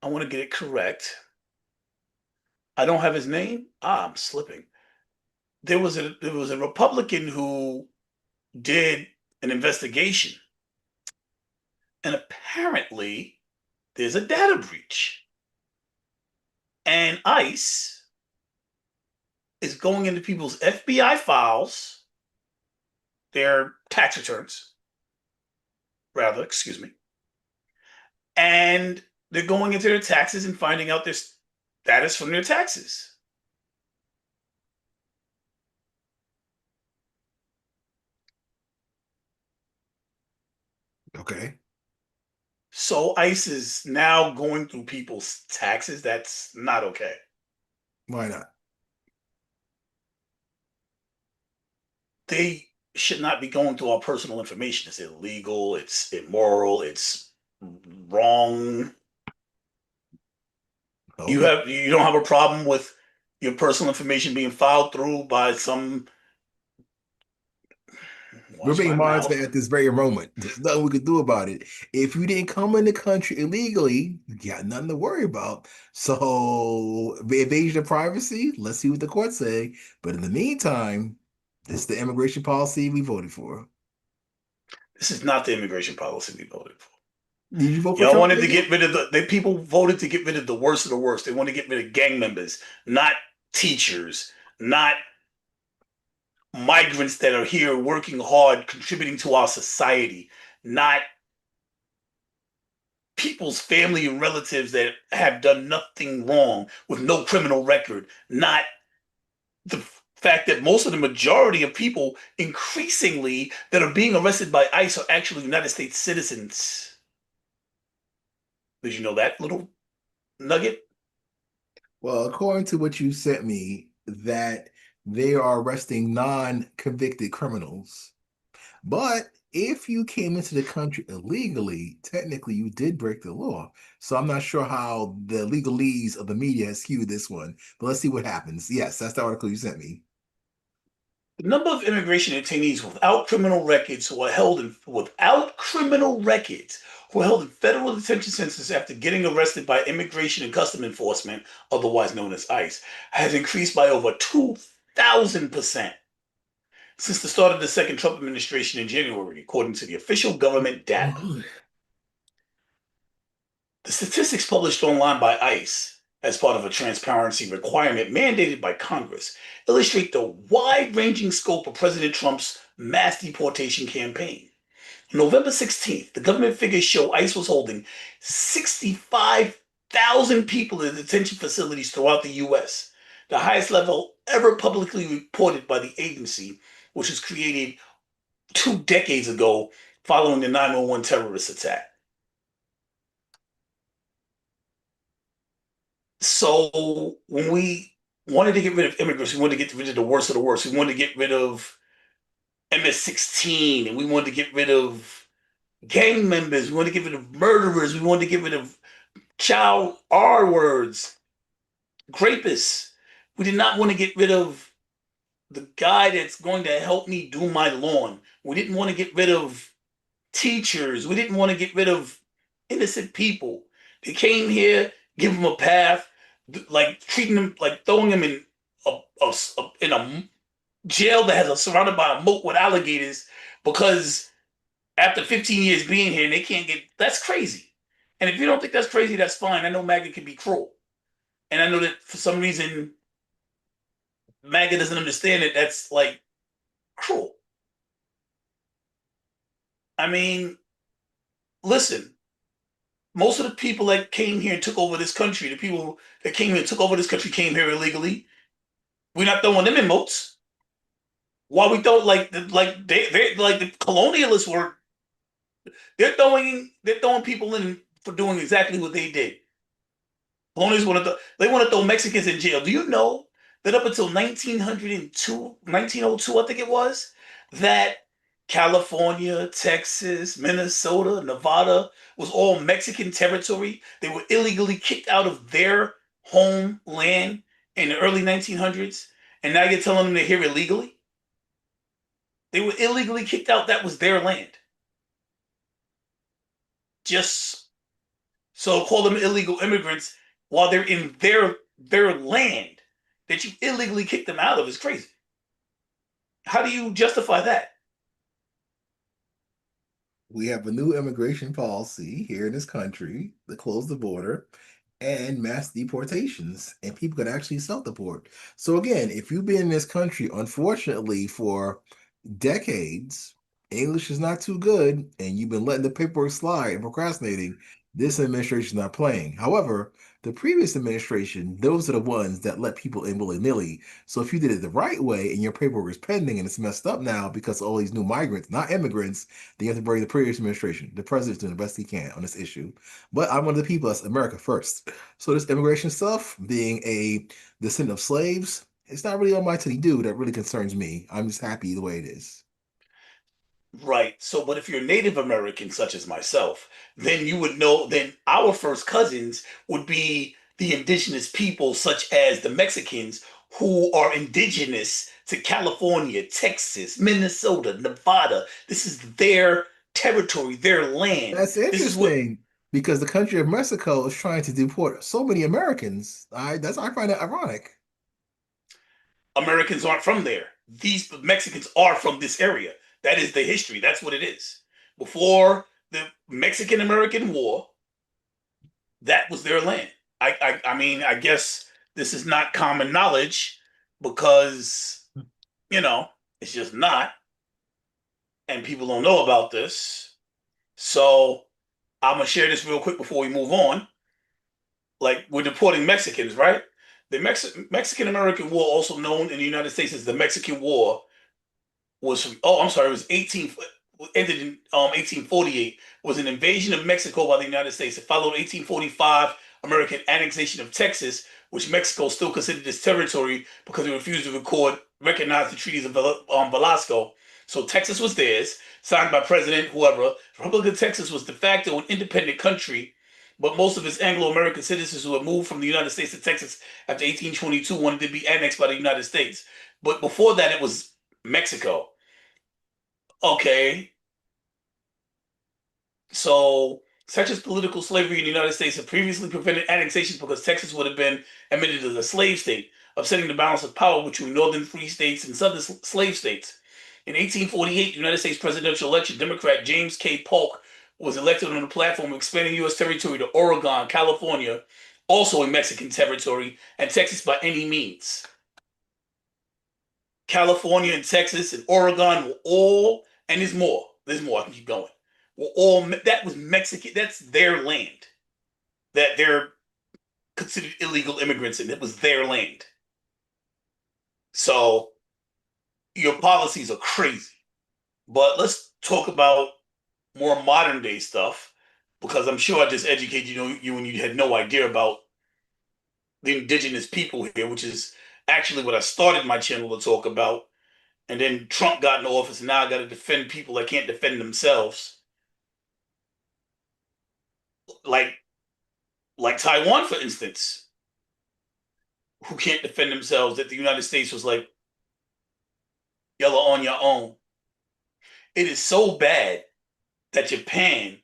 I want to get it correct. I don't have his name. I'm slipping. There was a Republican who did an investigation, and apparently there's a data breach, and ICE is going into people's FBI files, their tax returns, rather, excuse me, and they're going into their taxes and finding out their status from their taxes. Okay. So ICE is now going through people's taxes. That's not okay. Why not? They should not be going through our personal information. It's illegal. It's immoral. It's wrong. Okay. You don't have a problem with your personal information being filed through by some. We're Watch being my monitored mouth. at this very moment. There's nothing we could do about it. If you didn't come in the country illegally, you got nothing to worry about. So, evasion of privacy, let's see what the courts say. But in the meantime, this is the immigration policy we voted for. This is not the immigration policy we voted for. Did you vote for Y'all Trump, wanted to nigga? get rid of the people voted to get rid of the worst of the worst. They want to get rid of gang members, not teachers, not migrants that are here working hard, contributing to our society, not people's family and relatives that have done nothing wrong with no criminal record, not the fact that most of the majority of people increasingly that are being arrested by ICE are actually United States citizens. Did you know that little nugget? Well, according to what you sent me, that they are arresting non-convicted criminals. But if you came into the country illegally, technically you did break the law. So I'm not sure how the legalese of the media has skewed this one. But let's see what happens. Yes, that's the article you sent me. The number of immigration detainees without criminal records who are held in without criminal records who are held in federal detention centers after getting arrested by Immigration and Customs Enforcement, otherwise known as ICE, has increased by over 2,000% since the start of the second Trump administration in January, according to the official government data. The statistics published online by ICE as part of a transparency requirement mandated by Congress illustrate the wide-ranging scope of President Trump's mass deportation campaign. On November 16th, the government figures show ICE was holding 65,000 people in detention facilities throughout the U.S., the highest level ever publicly reported by the agency, which was created 2 decades ago following the 9/11 terrorist attack. So when we wanted to get rid of immigrants, we wanted to get rid of the worst of the worst. We wanted to get rid of MS-16, and we wanted to get rid of gang members. We wanted to get rid of murderers. We wanted to get rid of child R words, rapists. We did not want to get rid of the guy that's going to help me do my lawn. We didn't want to get rid of teachers. We didn't want to get rid of innocent people. They came here, give them a path, like treating them, like throwing them in a jail that has surrounded by a moat with alligators because after 15 years being here, they can't get. That's crazy. And if you don't think that's crazy, that's fine. I know MAGA can be cruel, and I know that for some reason MAGA doesn't understand that that's like cruel. I mean, listen, most of the people that came here and took over this country, the people that came here and took over this country came here illegally. We're not throwing them in moats. Why we don't like they like the colonialists were they're throwing people in for doing exactly what they did. Colonialists want to throw Mexicans in jail. Do you know that up until 1902, I think it was, that California, Texas, Minnesota, Nevada was all Mexican territory. They were illegally kicked out of their homeland in the early 1900s, and now you're telling them they're here illegally? They were illegally kicked out. That was their land. Just so call them illegal immigrants while they're in their land that you illegally kicked them out of is crazy. How do you justify that? We have a new immigration policy here in this country that closed the border and mass deportations, and people can actually self-deport. So again, if you've been in this country, unfortunately, for decades, English is not too good, and you've been letting the paperwork slide and procrastinating, this administration is not playing. However, the previous administration, those are the ones that let people in willy-nilly. So if you did it the right way and your paperwork is pending and it's messed up now because of all these new migrants, not immigrants, then you have to bring the previous administration. The president's doing the best he can on this issue. But I'm one of the people that's America first. So this immigration stuff, being a descendant of slaves, it's not really on my to-do that really concerns me. I'm just happy the way it is. Right. So, but if you're Native American, such as myself, then you would know, then our first cousins would be the indigenous people, such as the Mexicans, who are indigenous to California, Texas, Minnesota, Nevada. This is their territory, their land. That's This is what interesting because the country of Mexico is trying to deport so many Americans. I find that ironic. Americans aren't from there. These Mexicans are from this area. That is the history. That's what it is. Before the Mexican American War, that was their land. I mean, I guess this is not common knowledge because, you know, it's just not, and people don't know about this. So I'm gonna share this real quick before we move on. Like we're deporting Mexicans, right? The Mexican American War, also known in the United States as the Mexican War, was from, oh, I'm sorry, it was 18, ended in 1848, was an invasion of Mexico by the United States. It followed 1845 American annexation of Texas, which Mexico still considered its territory because it refused to recognize the treaties of Velasco. So Texas was theirs, signed by President whoever. The Republic of Texas was de facto an independent country, but most of its Anglo-American citizens who had moved from the United States to Texas after 1822 wanted to be annexed by the United States. But before that, it was Mexico. Okay, so Texas political slavery in the United States had previously prevented annexation because Texas would have been admitted as a slave state, upsetting the balance of power between northern free states and southern slave states. In 1848, the United States presidential election, Democrat James K. Polk was elected on the platform of expanding U.S. territory to Oregon, California, also a Mexican territory, and Texas by any means. California and Texas and Oregon were all, and there's more. There's more. I can keep going. Were all that was Mexican. That's their land. That they're considered illegal immigrants in. It was their land. So your policies are crazy. But let's talk about more modern day stuff because I'm sure I just educated you when you had no idea about the indigenous people here, which is actually what I started my channel to talk about. And then Trump got in office, and now I got to defend people that can't defend themselves, like Taiwan, for instance, who can't defend themselves. That the United States was like, "Y'all are on your own." It is so bad that Japan,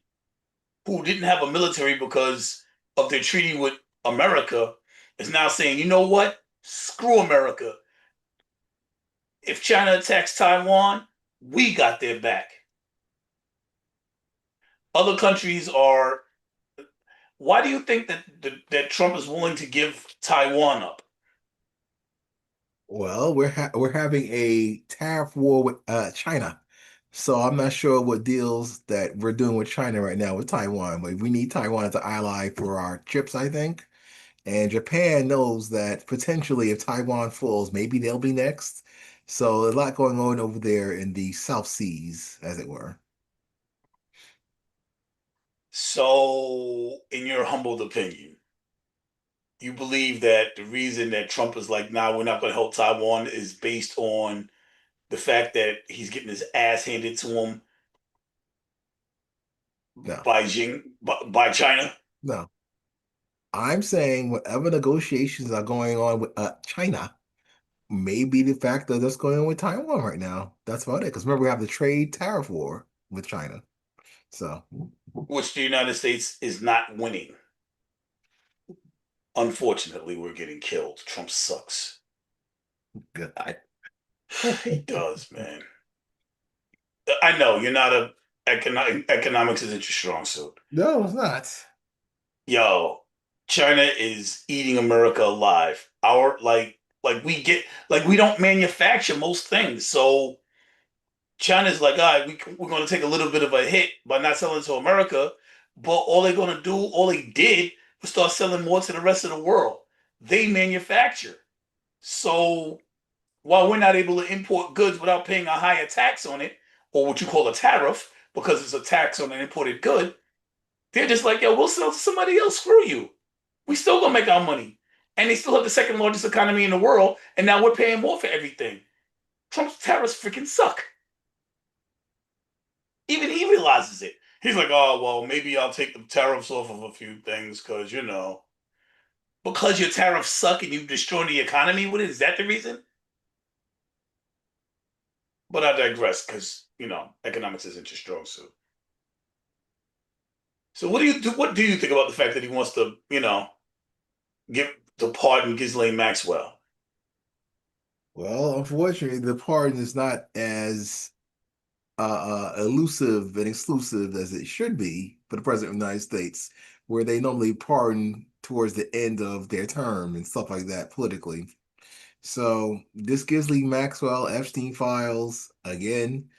who didn't have a military because of their treaty with America, is now saying, "You know what? Screw America. If China attacks Taiwan, we got their back." Other countries are. Why do you think that Trump is willing to give Taiwan up? Well, we're having a tariff war with China. So I'm not sure what deals that we're doing with China right now with Taiwan, but we need Taiwan as an ally for our chips, I think. And Japan knows that potentially if Taiwan falls, maybe they'll be next. So a lot going on over there in the South Seas, as it were. So, in your humbled opinion, you believe that the reason that Trump is like, "Nah, we're not going to help Taiwan," is based on the fact that he's getting his ass handed to him No, by China, no. I'm saying whatever negotiations are going on with China, maybe the fact that that's going on with Taiwan right now. That's about it. Because remember, we have the trade tariff war with China. So, which the United States is not winning. Unfortunately, we're getting killed. Trump sucks. God. He does, man. I know you're not a economics isn't your strong suit. No, it's not. Yo, China is eating America alive. Our we don't manufacture most things, so China's like, all right, we're going to take a little bit of a hit by not selling to America, but all they did was start selling more to the rest of the world. They manufacture. So while we're not able to import goods without paying a higher tax on it, or what you call a tariff, because it's a tax on an imported good, they're just like, yo, we'll sell to somebody else. Screw you. We still gonna make our money. And they still have the second largest economy in the world, and now we're paying more for everything. Trump's tariffs freaking suck. Even he realizes it. He's like, oh, well, maybe I'll take the tariffs off of a few things because your tariffs suck and you've destroyed the economy with it. Is that the reason? But I digress because, economics isn't your strong suit. So what do you think about the fact that he wants to, give the pardon Ghislaine Maxwell? Well, unfortunately, the pardon is not as elusive and exclusive as it should be for the President of the United States, where they normally pardon towards the end of their term and stuff like that politically. So this Ghislaine Maxwell Epstein files again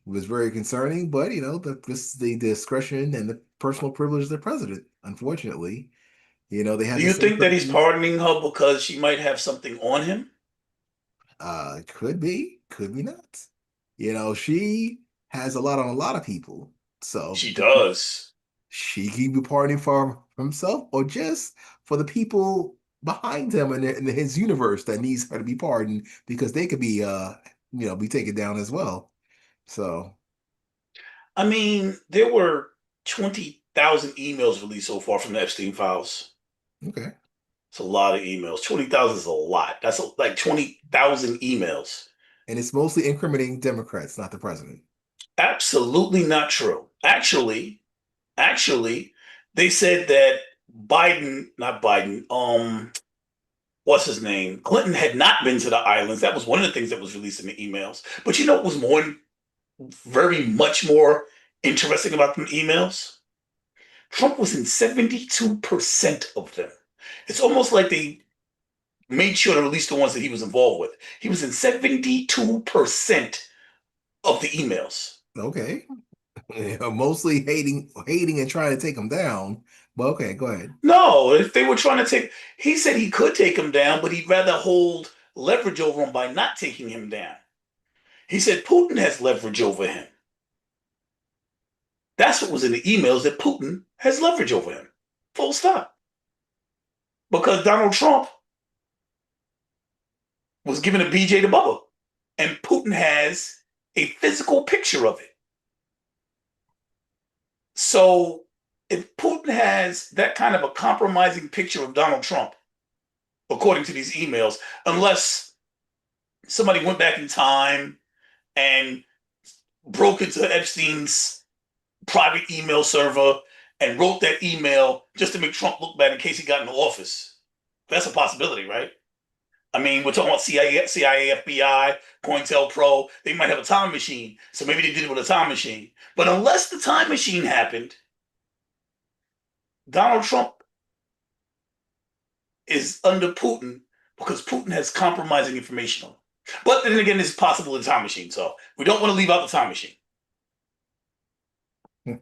was very concerning, but this is the discretion and the personal privilege of the president. Unfortunately, they had Do to you say think that he's something. pardoning her because she might have something on him? Could be not. She has a lot on a lot of people, so She does. she can be pardoning for himself or just for the people behind him in his universe that needs her to be pardoned because they could be be taken down as well. So I mean, there were 20,000 emails released so far from the Epstein files. okay. It's a lot of emails. 20,000 is a lot. That's like 20,000 emails. And it's mostly incriminating Democrats, not the president. Absolutely not true. Actually, they said that not Biden, what's his name? Clinton had not been to the islands. That was one of the things that was released in the emails. But you know what was very much more interesting about the emails? Trump was in 72% of them. It's almost like they made sure to release the ones that he was involved with. He was in 72% of the emails. Okay. Mostly hating and trying to take him down. But okay, go ahead. No, if they were trying to he said he could take him down, but he'd rather hold leverage over him by not taking him down. He said Putin has leverage over him. That's what was in the emails, that Putin has leverage over him. Full stop. Because Donald Trump was given a BJ to Bubba, and Putin has a physical picture of it. So if Putin has that kind of a compromising picture of Donald Trump, according to these emails, unless somebody went back in time and broke into Epstein's private email server and wrote that email just to make Trump look bad in case he got into office. That's a possibility, right? I mean, we're talking about CIA, FBI, COINTELPRO. They might have a time machine, so maybe they did it with a time machine. But unless the time machine happened, Donald Trump is under Putin because Putin has compromising information on him. But then again, it's possible in time machine, so we don't want to leave out the time machine.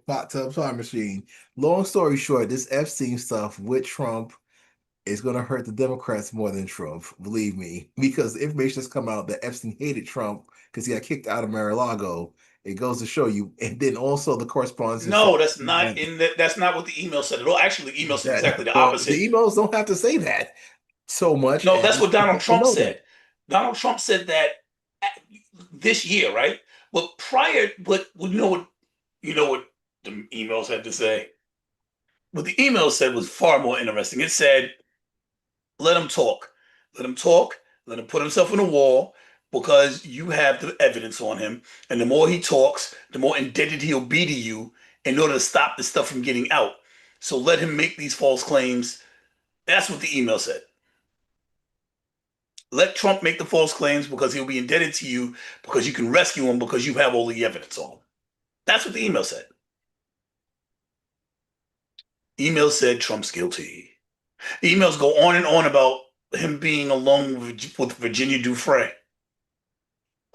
Hot tub time machine. Long story short, this Epstein stuff with Trump is going to hurt the Democrats more than Trump, believe me, because the information has come out that Epstein hated Trump because he got kicked out of Mar-a-Lago. It goes to show you, and then also the correspondence is No, that's not in that. That's not what the email said at all. Actually, the email said that exactly the well, opposite. the emails don't have to say that so much, No, and that's what Donald people Trump know that. said. Donald Trump said that this year, right? But you know what the emails had to say. What the email said was far more interesting. It said, "Let him talk, let him talk, let him put himself on the wall." Because you have the evidence on him, and the more he talks, the more indebted he'll be to you in order to stop this stuff from getting out. So let him make these false claims. That's what the email said. Let Trump make the false claims because he'll be indebted to you because you can rescue him because you have all the evidence on him. That's what the email said. Email said Trump's guilty. The emails go on and on about him being alone with Virginia Dufresne,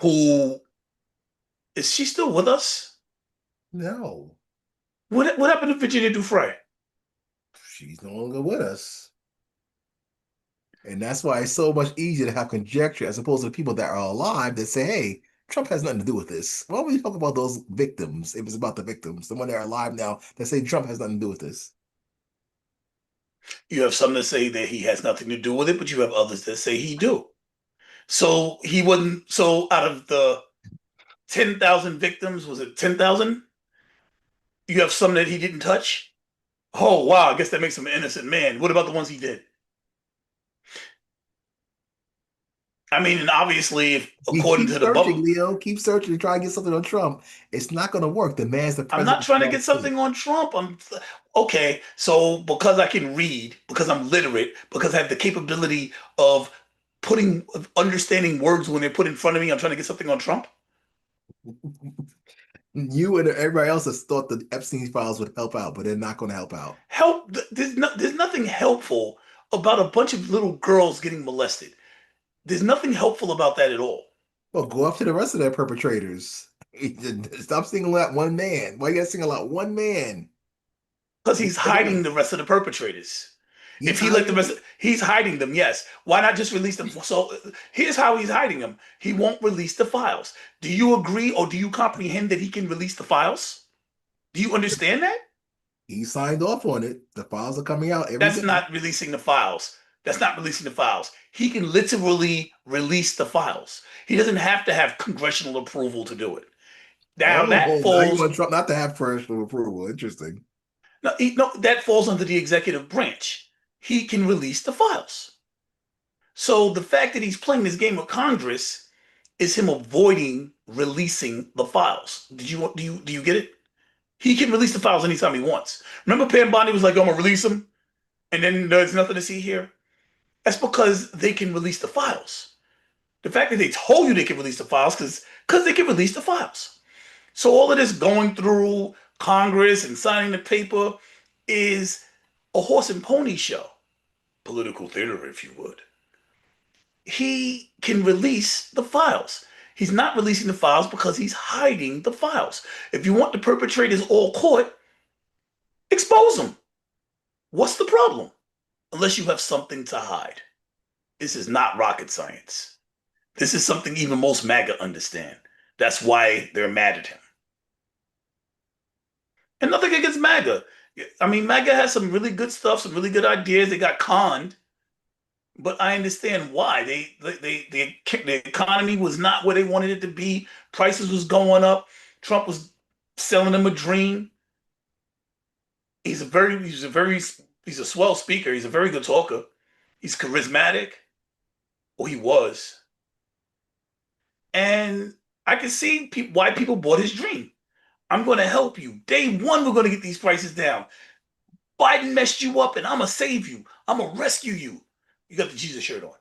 who is she still with us? No, What happened to Virginia Dufresne? she's no longer with us. And that's why it's so much easier to have conjecture as opposed to the people that are alive that say, hey, Trump has nothing to do with this. Why don't we talk about those victims? It was about the victims, the one that are alive now that say Trump has nothing to do with this. You have some that say that he has nothing to do with it, but you have others that say he do. So he wouldn't. So out of the 10,000 victims, was it 10,000? You have some that he didn't touch. Oh wow, I guess that makes him an innocent man. What about the ones he did? I mean, and obviously, if, You according keep to the searching, bubble, Leo. Keep searching to try and get something on Trump. It's not going to work. The man's the I'm not president of trying the to United get something States. on Trump. I'm okay. So because I can read, because I'm literate, because I have the capability of of understanding words when they're put in front of me, I'm trying to get something on Trump. You and everybody else has thought the Epstein files would help out, but they're not going to help out. There's nothing helpful about a bunch of little girls getting molested. There's nothing helpful about that at all. Well, go up to the rest of their perpetrators. Stop singling out one man. Why you got to single out one man? Because Look he's at the hiding the rest. rest of the perpetrators. He's If he let the hiding. rest, he's hiding them. Yes. Why not just release them? So here's how he's hiding them. He won't release the files. Do you agree or do you comprehend that he can release the files? Do you understand that? He signed off on it. The files are coming out every That's day. not releasing the files. That's not releasing the files. He can literally release the files. He doesn't have to have congressional approval to do it. Now that Oh, now you falls want Trump not to have personal approval. Interesting. no, that falls under the executive branch. He can release the files. So the fact that he's playing this game with Congress is him avoiding releasing the files. Do you get it? He can release the files anytime he wants. Remember, Pam Bondi was like, "I'm gonna release them," and then there's nothing to see here. That's because they can release the files. The fact that they told you they can release the files, because they can release the files. So all of this going through Congress and signing the paper is a horse and pony show, political theater, if you would. He can release the files. He's not releasing the files because he's hiding the files. If you want the perpetrators all caught, expose them. What's the problem? Unless you have something to hide. This is not rocket science. This is something even most MAGA understand. That's why they're mad at him. And nothing against MAGA. I mean, MAGA has some really good stuff, some really good ideas. They got conned, but I understand why. The economy was not where they wanted it to be. Prices was going up. Trump was selling them a dream. He's a swell speaker. He's a very good talker. He's charismatic, or he was. And I can see why people bought his dream. I'm going to help you. Day one, we're going to get these prices down. Biden messed you up, and I'm going to save you. I'm going to rescue you. You got the Jesus shirt on.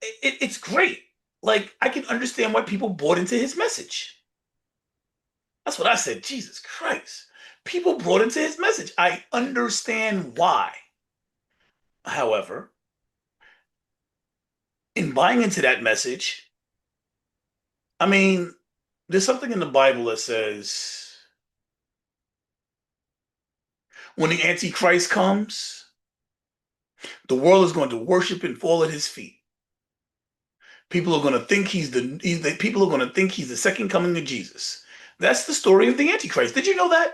It's great. Like, I can understand why people bought into his message. That's what I said. Jesus Christ. People bought into his message. I understand why. However, in buying into that message, I mean, there's something in the Bible that says when the Antichrist comes, the world is going to worship and fall at his feet. People are going to think people are going to think he's the second coming of Jesus. That's the story of the Antichrist. Did you know that?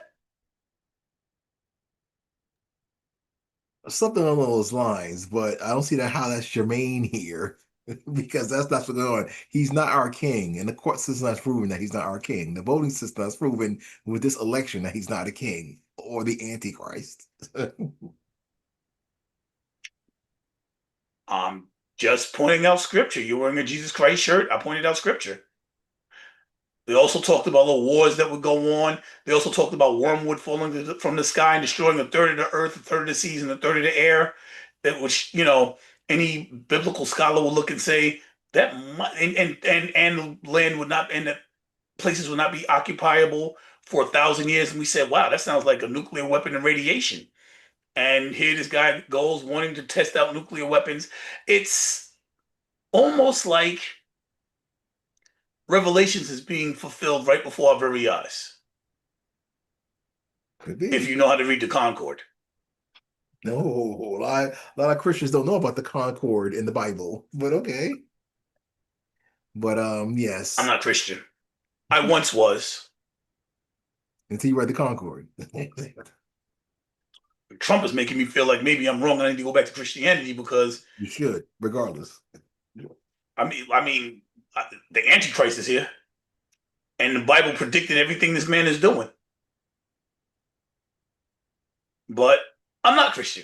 Something along those lines, but I don't see that how that's germane here because that's not what's going on. He's not our king, and the court system has proven that he's not our king. The voting system has proven with this election that he's not a king or the Antichrist. I'm just pointing out scripture. You're wearing a Jesus Christ shirt. I pointed out scripture. They also talked about the wars that would go on. They also talked about wormwood falling from the sky and destroying a third of the earth, a third of the seas, and a third of the air. That which any biblical scholar will look and say that might, and land would not and that places would not be occupiable for 1,000 years. And we said, wow, that sounds like a nuclear weapon and radiation. And here this guy goes wanting to test out nuclear weapons. It's almost like Revelations is being fulfilled right before our very eyes. Could If be. you know how to read the Concord. No, a lot of Christians don't know about the Concord in the Bible, but okay. But I'm yes, not Christian. I once was. until you read the Concord. Trump is making me feel like maybe I'm wrong. I need to go back to Christianity because You should, regardless. the Antichrist is here, and the Bible predicted everything this man is doing. But I'm not Christian.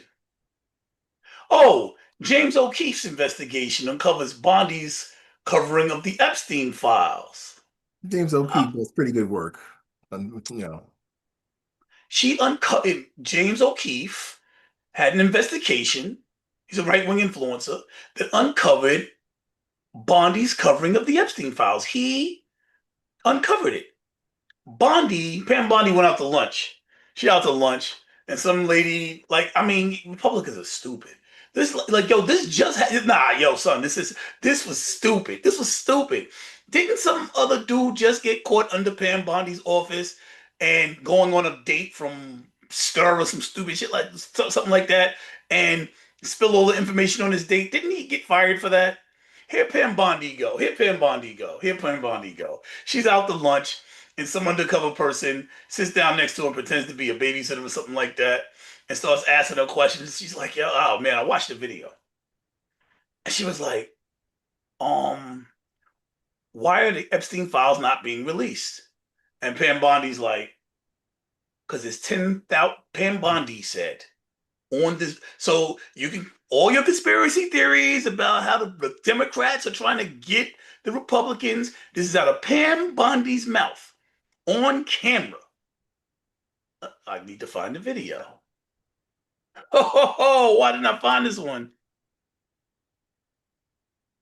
Oh, James O'Keefe's investigation uncovers Bondi's covering of the Epstein files. James Uh, O'Keefe does pretty good work. You know, she uncovered James O'Keefe had an investigation. He's a right wing influencer that uncovered Bondi's covering of the Epstein files. He uncovered it. Pam Bondi went out to lunch. She out to lunch, and some lady, Republicans are stupid. This just yo, son, this was stupid. This was stupid. Didn't some other dude just get caught under Pam Bondi's office and going on a date from Stir or some stupid shit like something like that, and spill all the information on his date? Didn't he get fired for that? Here Pam Bondi go. Here Pam Bondi go. Here Pam Bondi go. She's out to lunch and some undercover person sits down next to her and pretends to be a babysitter or something like that and starts asking her questions. She's like, yo, oh man, I watched the video. And she was like, um, why are the Epstein files not being released? And Pam Bondi's like, because it's 10,000, Pam Bondi said, on this. So you can all your conspiracy theories about how the Democrats are trying to get the Republicans. This is out of Pam Bondi's mouth on camera. I need to find the video. Oh, why didn't I find this one?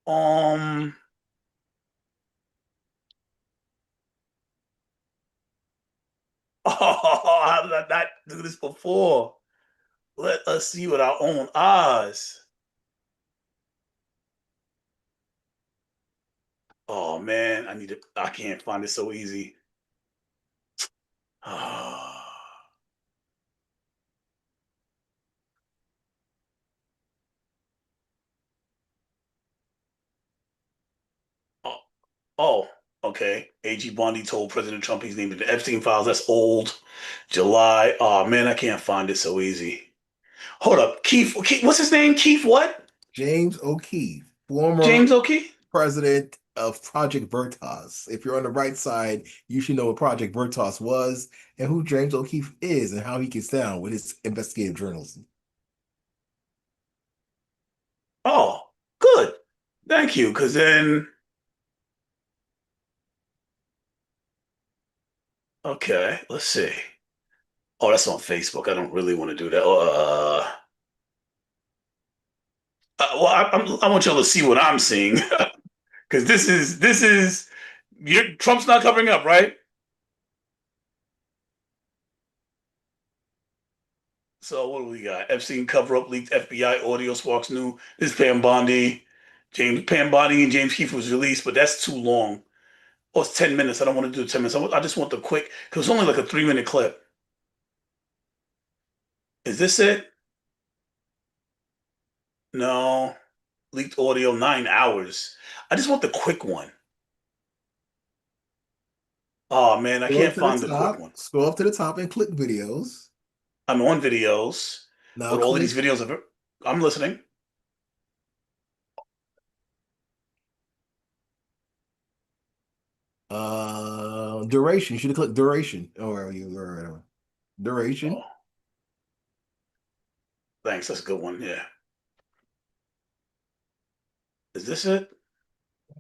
Um, oh, how did I not do this before? Let us see with our own eyes. Oh man, I can't find it so easy. Oh, oh, okay. AG Bondi told President Trump he's named the Epstein files. That's old. July. Oh man, I can't find it so easy. Hold up. Keith, what's his name? Keith what? James O'Keefe, former James O'Keefe? president of Project Veritas. If you're on the right side, you should know what Project Veritas was and who James O'Keefe is and how he gets down with his investigative journalism. Oh, good. Thank you. Because then, okay, let's see. Oh, that's on Facebook. I don't really want to do that. Well, I want y'all to see what I'm seeing because Trump's not covering up, right? So what do we got? Epstein cover up leaked FBI audio sparks new. This is Pam Bondi. Pam Bondi and James Keefe was released, but that's too long. Oh, it's 10 minutes. I don't want to do 10 minutes. I just want the quick because it's only like a 3 minute clip. Is this it? No. Leaked audio, 9 hours. I just want the quick one. Oh man, I Scroll up can't to the find the quick top, one. scroll up to the top and click videos. I'm on videos, Now but all of click these videos are. I'm listening. duration. You should have clicked duration. Or Oh, duration. thanks. That's a good one. Yeah. Is this it?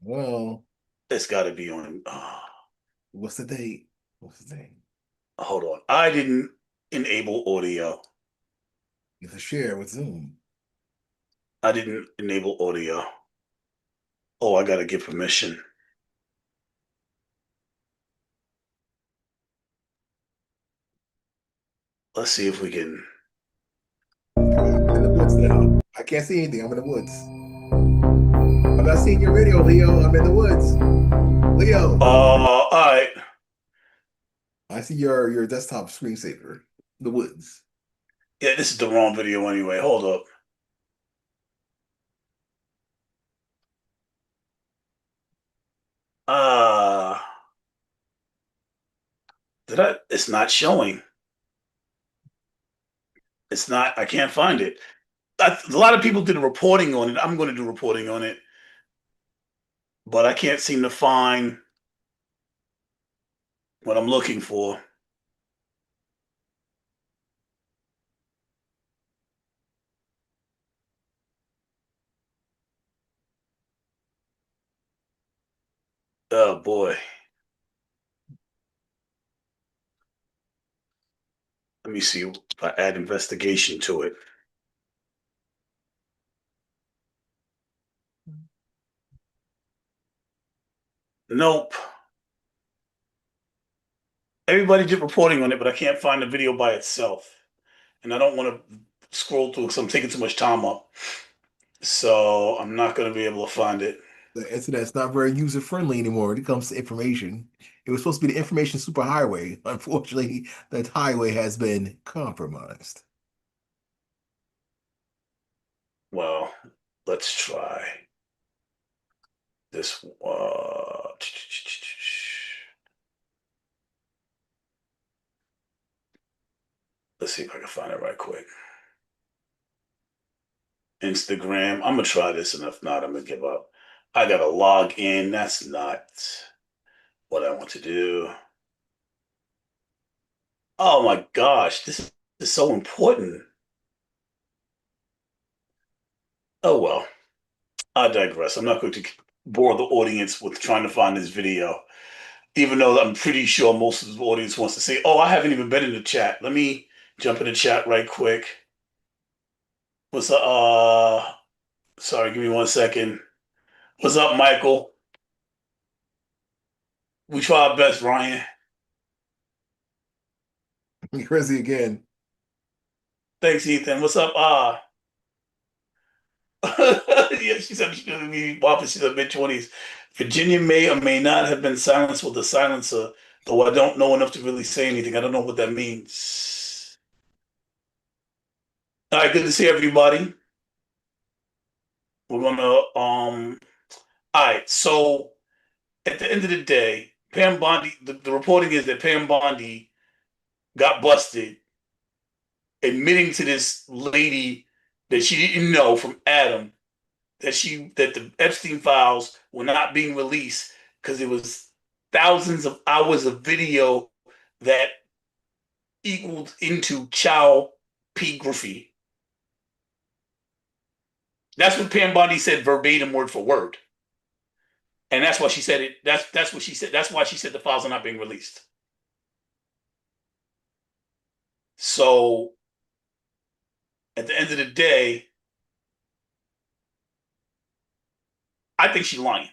Well, It's got to be on. Oh, what's the date? What's the date? hold on. I didn't enable audio. You have to share with Zoom. I didn't enable audio. Oh, I got to give permission. Let's see if we can. I'm in the woods now. I can't see anything. I'm in the woods. I'm not seeing your video, Leo. I'm in the woods. Leo, All right. I see your desktop screensaver. The woods. Yeah, this is the wrong video anyway. Hold up. Uh, did I? It's not showing. It's not. I can't find it. A lot of people did reporting on it. I'm going to do reporting on it, but I can't seem to find what I'm looking for. Oh boy. Let me see if I add investigation to it. Nope. Everybody did reporting on it, but I can't find the video by itself. And I don't want to scroll through because I'm taking too much time up. So I'm not going to be able to find it. The internet's not very user friendly anymore when it comes to information. It was supposed to be the information superhighway. Unfortunately, that highway has been compromised. Well, let's try this. Let's see if I can find it right quick. Instagram. I'm gonna try this, and if not, I'm gonna give up. I gotta log in. That's not what I want to do. Oh my gosh, this is so important. Oh well, I digress. I'm not going to bore the audience with trying to find this video, even though I'm pretty sure most of the audience wants to say, "Oh, I haven't even been in the chat." Let me jump in the chat right quick. What's up? Sorry, give me 1 second. What's up, Michael? We try our best, Ryan. Crazy again. Thanks, Ethan. What's up? Yeah, she said she doesn't be whopping. She's in mid-20s. Virginia may or may not have been silenced with a silencer, though I don't know enough to really say anything. I don't know what that means. All right, good to see everybody. We're gonna all right, so at the end of the day, Pam Bondi, the reporting is that Pam Bondi got busted admitting to this lady that she didn't know from Adam that the Epstein files were not being released because it was thousands of hours of video that equaled into child pornography. That's what Pam Bondi said verbatim, word for word, and that's why she said it. That's what she said. That's why she said the files are not being released. So at the end of the day, I think she's lying.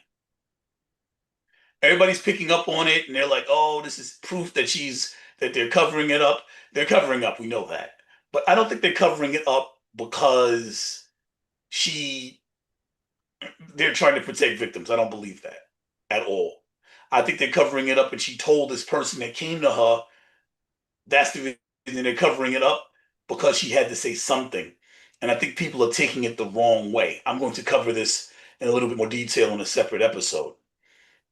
Everybody's picking up on it, and they're like, "Oh, this is proof that they're covering it up." They're covering up. We know that, but I don't think they're covering it up because she they're trying to protect victims. I don't believe that at all. I think they're covering it up, and she told this person that came to her that's the reason they're covering it up because she had to say something. And I think people are taking it the wrong way. I'm going to cover this in a little bit more detail in a separate episode.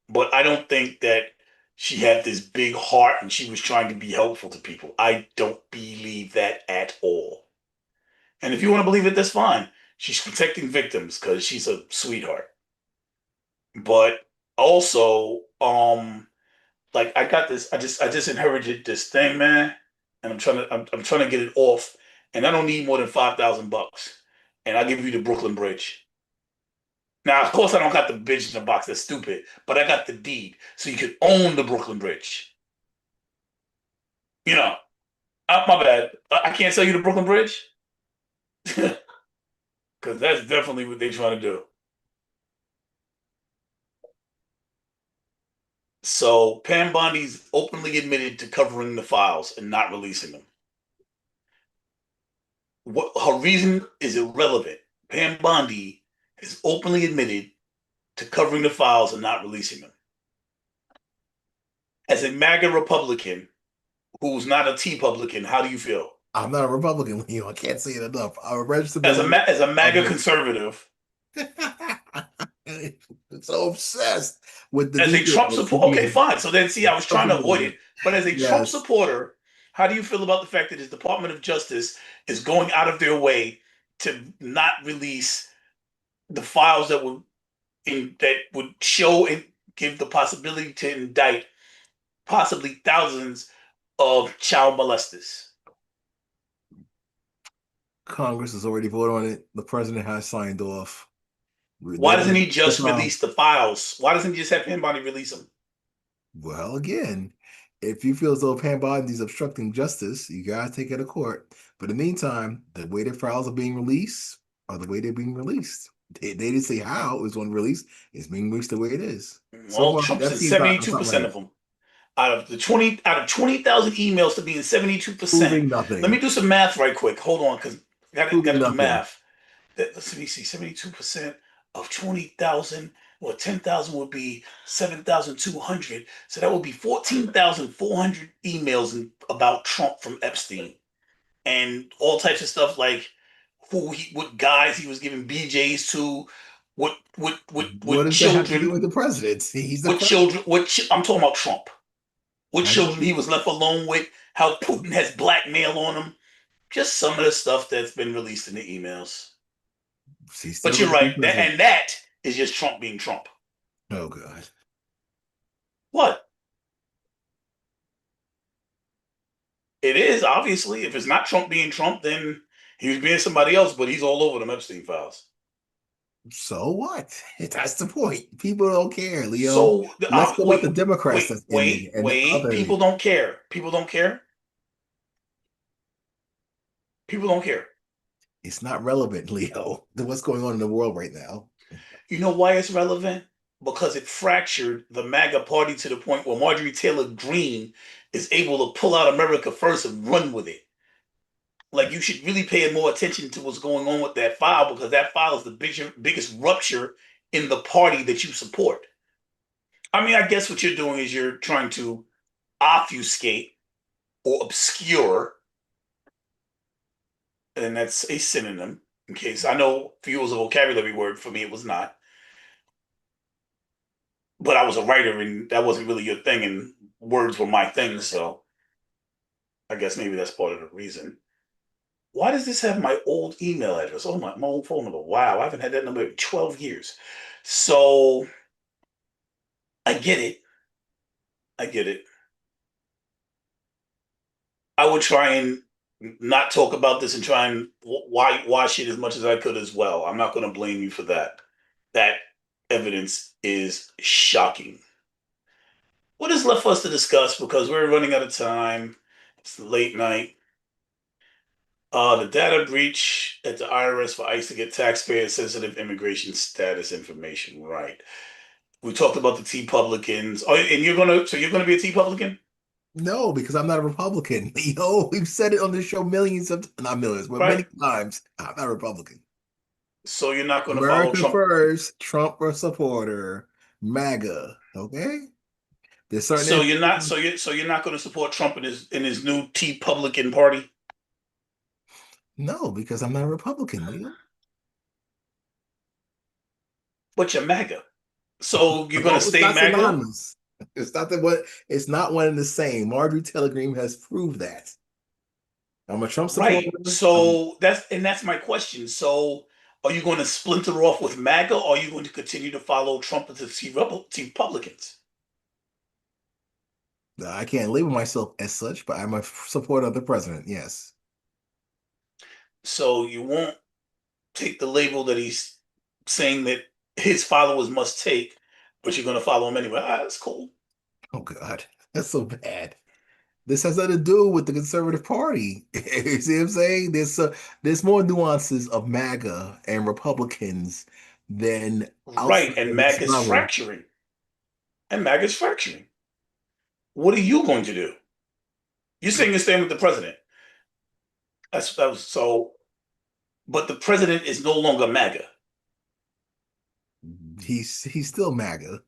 But I don't think that she had this big heart and she was trying to be helpful to people. I don't believe that at all. And if you want to believe it, that's fine. She's protecting victims because she's a sweetheart. But also, like I just inherited this thing, man, and I'm trying to get it off, and I don't need more than $5,000, and I'll give you the Brooklyn Bridge. Now, of course, I don't got the bridge in the box. That's stupid, but I got the deed, so you could own the Brooklyn Bridge. You know, my bad. I can't sell you the Brooklyn Bridge because that's definitely what they're trying to do. So Pam Bondi's openly admitted to covering the files and not releasing them. What her reason is irrelevant. Pam Bondi has openly admitted to covering the files and not releasing them. As a MAGA Republican who's not a T Publican, how do you feel? I'm not a Republican, Leo. I can't say it enough. I'm a registered As member as a of MAGA the. conservative, So obsessed with the as a Trump details supporter, okay, being fine. So then, see, I was trying to avoid calculated. it, but as a Trump Yes. supporter, how do you feel about the fact that his Department of Justice is going out of their way to not release the files that would show and give the possibility to indict possibly thousands of child molesters. Congress has already voted on it. The president has signed off. Why They're doesn't gonna he the just file. release the files? Why doesn't he just have Penbody release them? Well, again, if you feel as though Pam Bondi is obstructing justice, you gotta take it to court. But in the meantime, the way the files are being released are the way they're being released. They didn't say how it was going to release. It's being released the way it is. So Well, far, Trump that said seems not 72% something right. of them. Out of 20,000 emails to be in 72%. Proving Let me nothing. do some math right quick. Hold on, because Proving gotta do nothing. math. Let me see, 72% of 20,000, well, 10,000 would be 7,200. So that would be 14,400 emails about Trump from Epstein and all types of stuff like what guys he was giving BJs to, What what does that have to do children, with the president? He's the president. I'm talking about Trump, what I know. children he was left alone with, how Putin has blackmail on him, just some of the stuff that's been released in the emails. He's still But you're going to be right, president. that is just Trump being Trump. Oh God. What? It is, obviously. If it's not Trump being Trump, then he was being somebody else, but he's all over them Epstein files. So what? That's the point. People don't care, Leo. So Let's go about the wait, Democrats wait, that's in there wait, and the wait. other. People don't care. People don't care. People don't care. It's not relevant, Leo, to what's going on in the world right now. You know why it's relevant? Because it fractured the MAGA party to the point where Marjorie Taylor Greene is able to pull out America First and run with it. Like you should really pay more attention to what's going on with that file because that file is the biggest rupture in the party that you support. I mean, I guess what you're doing is you're trying to obfuscate or obscure, and that's a synonym. In case I know for you it was a vocabulary word, for me it was not. But I was a writer, and that wasn't really your thing, and words were my thing. So I guess maybe that's part of the reason. Why does this have my old email address? Oh my old phone number. Wow, I haven't had that number in 12 years. So I get it. I get it. I would try and not talk about this and try and wash it as much as I could as well. I'm not going to blame you for that. That evidence is shocking. What is left for us to discuss because we're running out of time? It's late night. The data breach at the IRS for ICE to get taxpayer sensitive immigration status information. Right. We talked about the T Publicans. Oh, and you're gonna be a T Publican, No, because I'm not a Republican. Leo, we've said it on this show millions of, not millions, but right? many times. I'm not a Republican. So you're not gonna follow America Trump. first, Trump a supporter, MAGA. Okay? There's certain So you're not. information. So you're not gonna support Trump in his new T Publican party, No, because I'm not a Republican, Leo. but you're MAGA. So you're gonna No, it's stay not MAGA, synonymous. It's not one and the same. Marjorie Taylor Greene has proved that. I'm a Trump right? supporter. So that's my question. So are you going to splinter off with MAGA, or are you going to continue to follow Trump and the T Republicans? I can't label myself as such, but I'm a supporter of the president. Yes. So you won't take the label that he's saying that his followers must take, but you're going to follow him anyway. Ah, that's cool. Oh God, that's so bad. This has nothing to do with the conservative party. You see what I'm saying? There's more nuances of MAGA and Republicans than Right, outside and of this MAGA's level. fracturing. And MAGA's fracturing. What are you going to do? You're saying you're staying with the president. That was so. But the president is no longer MAGA. He's still MAGA.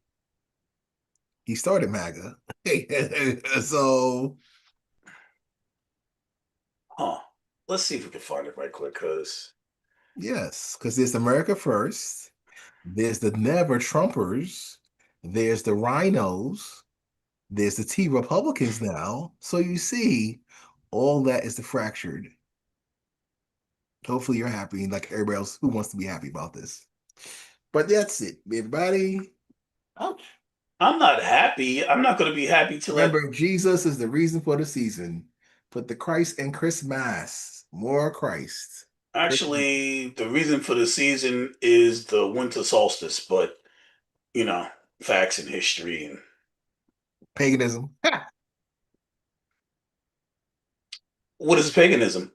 He started MAGA. So Huh. Let's see if we can find it right quick, because yes, because there's America First, there's the Never Trumpers, there's the Rhinos, there's the T Republicans now. So you see, all that is the fractured. Hopefully you're happy, like everybody else who wants to be happy about this. But that's it, everybody. I'm, I'm not happy. I'm not going to be happy till that. Remember, Jesus is the reason for the season. Put the Christ in Christmas. More Christ. Christmas. Actually, the reason for the season is the winter solstice, but you know, facts and history and Paganism. what is paganism?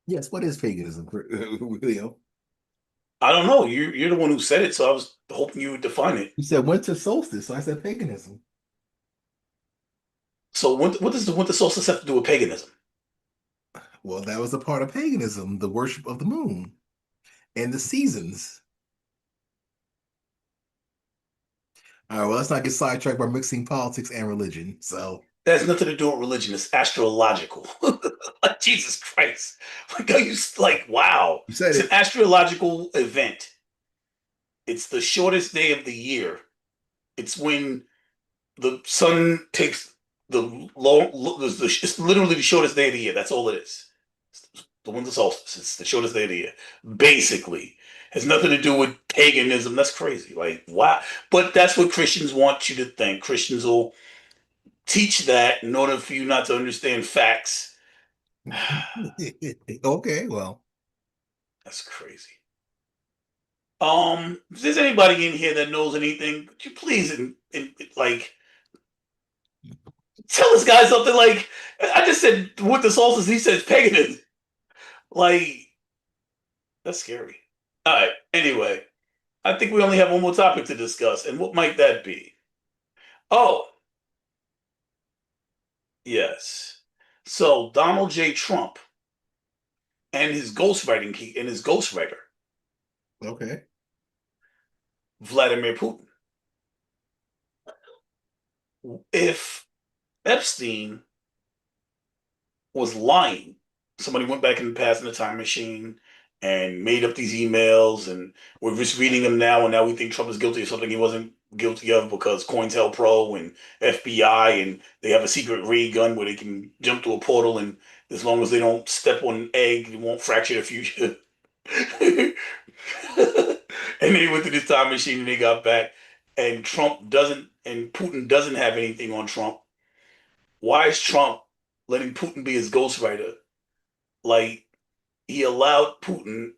Yes, what is paganism, Leo? I don't know. You're the one who said it, so I was hoping you would define it. You said winter solstice, so I said paganism. So what does the winter solstice have to do with paganism? Well, that was a part of paganism, the worship of the moon and the seasons. All right, well, let's not get sidetracked by mixing politics and religion. So That has nothing to do with religion. It's astrological. Like, Jesus Christ. Like, are you like, wow. you said It's an it. astrological event. It's the shortest day of the year. It's when the sun takes the long, it's literally the shortest day of the year. That's all it is. It's the winter solstice. It's the shortest day of the year. Basically. Has nothing to do with paganism. That's crazy. Like, wow. But that's what Christians want you to think. Christians will teach that in order for you not to understand facts. Okay, well. That's crazy. If there's anybody in here that knows anything, could you please like tell this guy something? Like I just said with the solstice, he says paganism. Like that's scary. All right. Anyway, I think we only have one more topic to discuss, and what might that be? Oh, yes. So Donald J. Trump and his ghostwriting key and his ghostwriter, Okay. Vladimir Putin. If Epstein was lying, somebody went back in the past in the time machine and made up these emails, and we're just reading them now, and now we think Trump is guilty of something he wasn't guilty of because COINTELPRO and FBI and they have a secret ray gun where they can jump through a portal, and as long as they don't step on an egg, it won't fracture the future. And they went to this time machine and they got back, and Putin doesn't have anything on Trump. Why is Trump letting Putin be his ghostwriter? Like he allowed Putin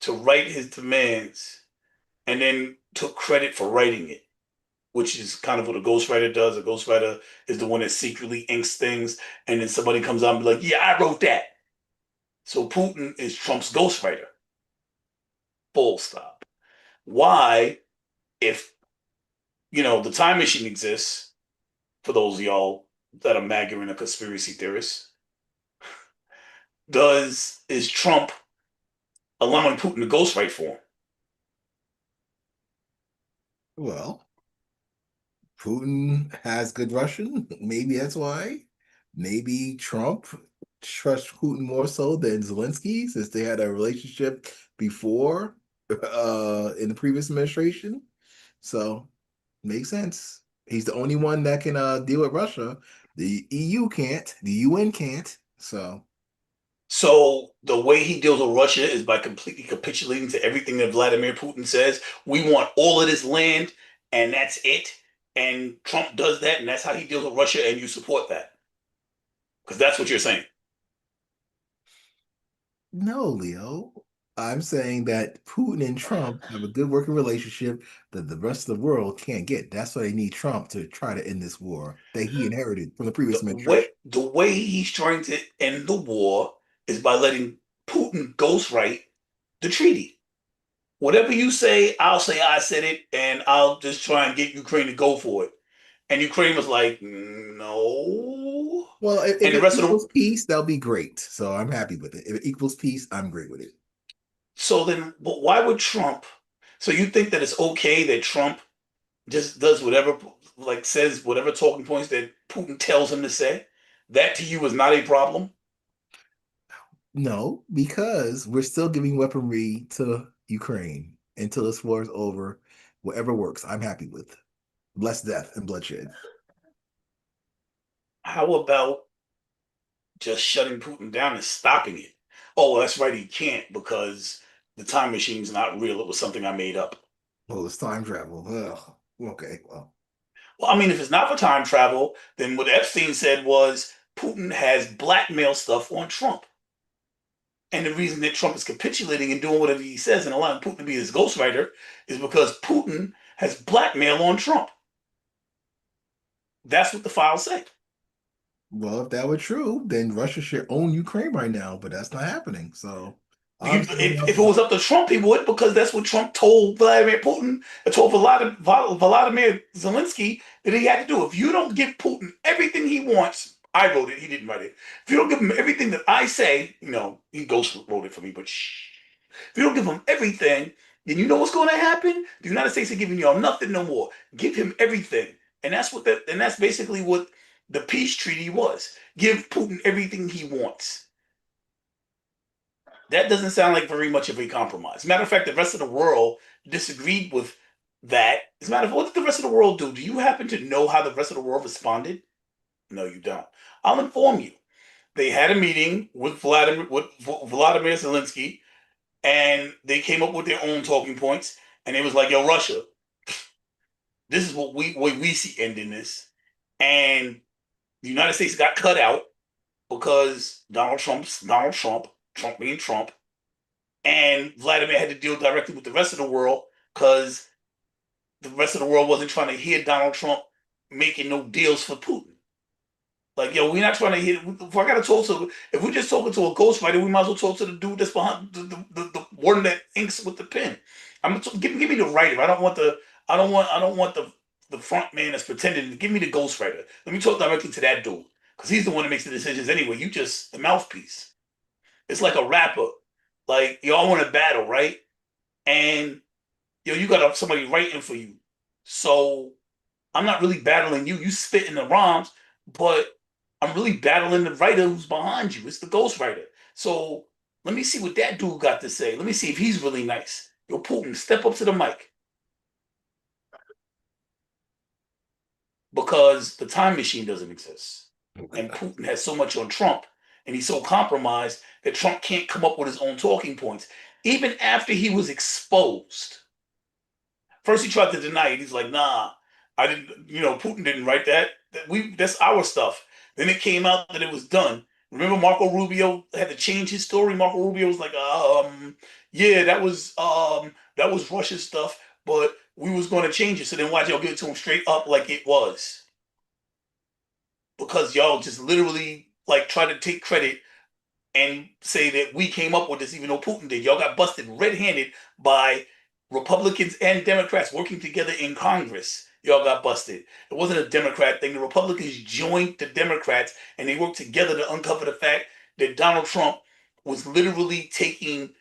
to write his demands and then took credit for writing it, which is kind of what a ghostwriter does. A ghostwriter is the one that secretly inks things, and then somebody comes out and be like, "Yeah, I wrote that." So Putin is Trump's ghostwriter. Full stop. Why, if the time machine exists, for those of y'all that are MAGA and a conspiracy theorists, is Trump allowing Putin to ghostwrite for him? Well, Putin has good Russian. Maybe that's why. Maybe Trump trusts Putin more so than Zelensky, since they had a relationship before in the previous administration. So makes sense. He's the only one that can deal with Russia. The EU can't, the UN can't. So So the way he deals with Russia is by completely capitulating to everything that Vladimir Putin says. We want all of this land, and that's it. And Trump does that, and that's how he deals with Russia, and you support that because that's what you're saying. no, Leo. I'm saying that Putin and Trump have a good working relationship that the rest of the world can't get. That's why they need Trump to try to end this war that he inherited from the previous administration. The way he's trying to end the war is by letting Putin ghostwrite the treaty. Whatever you say I said it, and I'll just try and get Ukraine to go for it. And Ukraine was like, no. Well, if And the it rest of the equals peace, that'll be great. So I'm happy with it. If it equals peace, I'm great with it. So then, but why would Trump? So you think that it's okay that Trump just does whatever, like says whatever talking points that Putin tells him to say? That to you is not a problem? No, because we're still giving weaponry to Ukraine until this war is over. Whatever works, I'm happy with. Less death and bloodshed. How about just shutting Putin down and stopping it? Oh, well, that's right, he can't because the time machine's not real. It was something I made up. Well, it's time travel. Ugh. Okay, well, Well, I mean, if it's not for time travel, then what Epstein said was Putin has blackmail stuff on Trump. And the reason that Trump is capitulating and doing whatever he says and allowing Putin to be his ghostwriter is because Putin has blackmail on Trump. That's what the files say. well, if that were true, then Russia should own Ukraine right now, but that's not happening. So I'm saying If it was up to Trump, he would, because that's what Trump told Vladimir Putin, told Volodymyr Zelensky that he had to do. If you don't give Putin everything he wants, I wrote it, he didn't write it. If you don't give him everything that I say, he ghost wrote it for me, but shh. If you don't give him everything, then you know what's going to happen? The United States are giving y'all nothing no more. Give him everything. And that's basically what the peace treaty was. Give Putin everything he wants. That doesn't sound like very much of a compromise. Matter of fact, the rest of the world disagreed with that. As a matter of fact, what did the rest of the world do? Do you happen to know how the rest of the world responded? No, you don't. I'll inform you. They had a meeting with Vladimir Zelensky, and they came up with their own talking points. And it was like, "Yo, Russia, this is what we see ending this." And the United States got cut out because Donald Trump, Trump being Trump, and Vladimir had to deal directly with the rest of the world because the rest of the world wasn't trying to hear Donald Trump making no deals for Putin. Like, yo, we're not trying to hear. If I gotta talk to, if we're just talking to a ghostwriter, we might as well talk to the dude that's behind the one that inks with the pen. Give me the writer. I don't want the front man that's pretending. Give me the ghostwriter. Let me talk directly to that dude because he's the one that makes the decisions anyway. You just the mouthpiece. It's like a rapper. Like y'all want to battle, right? And yo, you got somebody writing for you. So I'm not really battling you. You spitting the rhymes, but I'm really battling the writer who's behind you. It's the ghostwriter. So let me see what that dude got to say. Let me see if he's really nice. Yo, Putin, step up to the mic because the time machine doesn't exist. And Putin has so much on Trump and he's so compromised that Trump can't come up with his own talking points. Even after he was exposed, first, he tried to deny it. He's like, "Nah, I didn't. You know, Putin didn't write that. That's our stuff." Then it came out that it was done. Remember, Marco Rubio had to change his story. Marco Rubio was like, yeah, that was Russia's stuff, but we was going to change it. So then, why'd y'all give it to him straight up like it was? Because y'all just literally like try to take credit and say that we came up with this, even though Putin did. Y'all got busted red-handed by Republicans and Democrats working together in Congress. Y'all got busted. It wasn't a Democrat thing. The Republicans joined the Democrats and they worked together to uncover the fact that Donald Trump was literally taking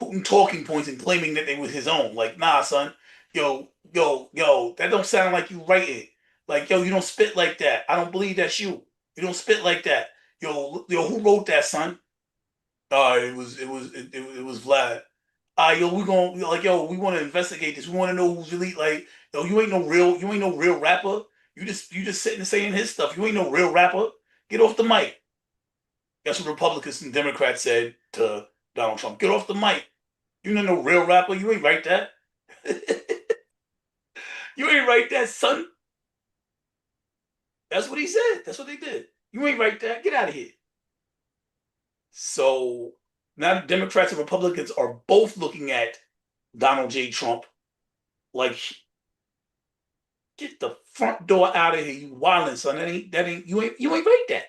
Putin talking points and claiming that they were his own. Like, nah, son, yo, that don't sound like you writing. Like, yo, you don't spit like that. I don't believe that's you. You don't spit like that. Yo, who wrote that, son? It was Vlad. Yo, we gonna like yo, we want to investigate this. We want to know who's really like yo. You ain't no real rapper. You just sitting and saying his stuff. You ain't no real rapper. Get off the mic. That's what Republicans and Democrats said to Donald Trump. Get off the mic. You ain't no real rapper. You ain't write that. You ain't write that, son. That's what he said. That's what they did. You ain't write that. Get out of here. So now Democrats and Republicans are both looking at Donald J. Trump like, get the front door out of here, you wildin', son. You ain't like that.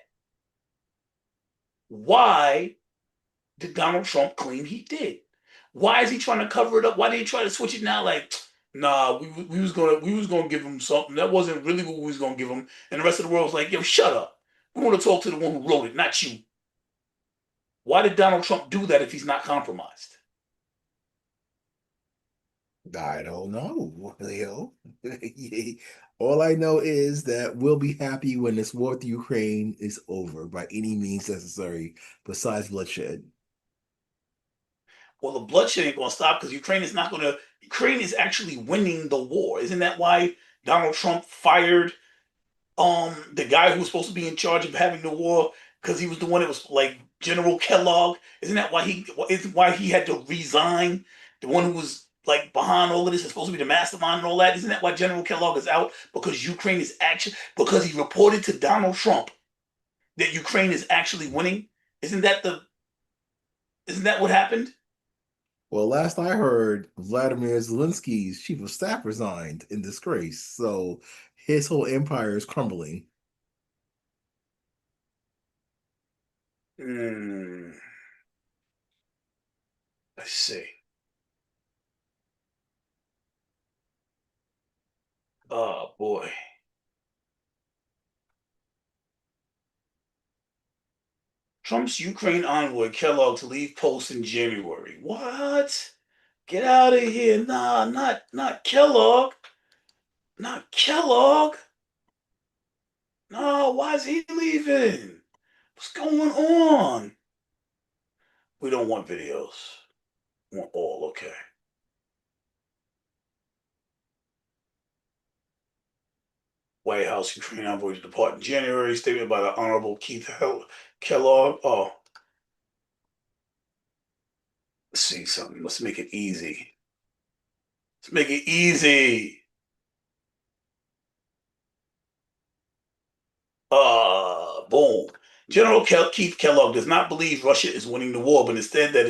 Why did Donald Trump claim he did? Why is he trying to cover it up? Why did he try to switch it now? Like, nah, we was gonna give him something. That wasn't really what we was gonna give him. And the rest of the world was like, yo, shut up. We want to talk to the one who wrote it, not you. Why did Donald Trump do that if he's not compromised? I don't know, Leo. All I know is that we'll be happy when this war with Ukraine is over by any means necessary, besides bloodshed. Well, the bloodshed ain't gonna stop because Ukraine is actually winning the war. Isn't that why Donald Trump fired the guy who was supposed to be in charge of having the war because he was the one that was like General Kellogg? Isn't that why he had to resign? The one who was like behind all of this is supposed to be the mastermind and all that. Isn't that why General Kellogg is out? Because Ukraine is actually because he reported to Donald Trump that Ukraine is actually winning. Isn't that the isn't that what happened? Well, last I heard, Vladimir Zelensky's chief of staff resigned in disgrace, so his whole empire is crumbling. Hmm, I see. Oh boy. Trump's Ukraine envoy Kellogg to leave post in January. What? Get out of here. Nah, not Kellogg. Not Kellogg. No, why is he leaving? What's going on? We don't want videos. We want all okay. White House Ukraine envoy to depart in January. Statement by the Honorable Kellogg. Oh, let's see something. Let's make it easy. Let's make it easy. Boom. Keith Kellogg does not believe Russia is winning the war, but instead that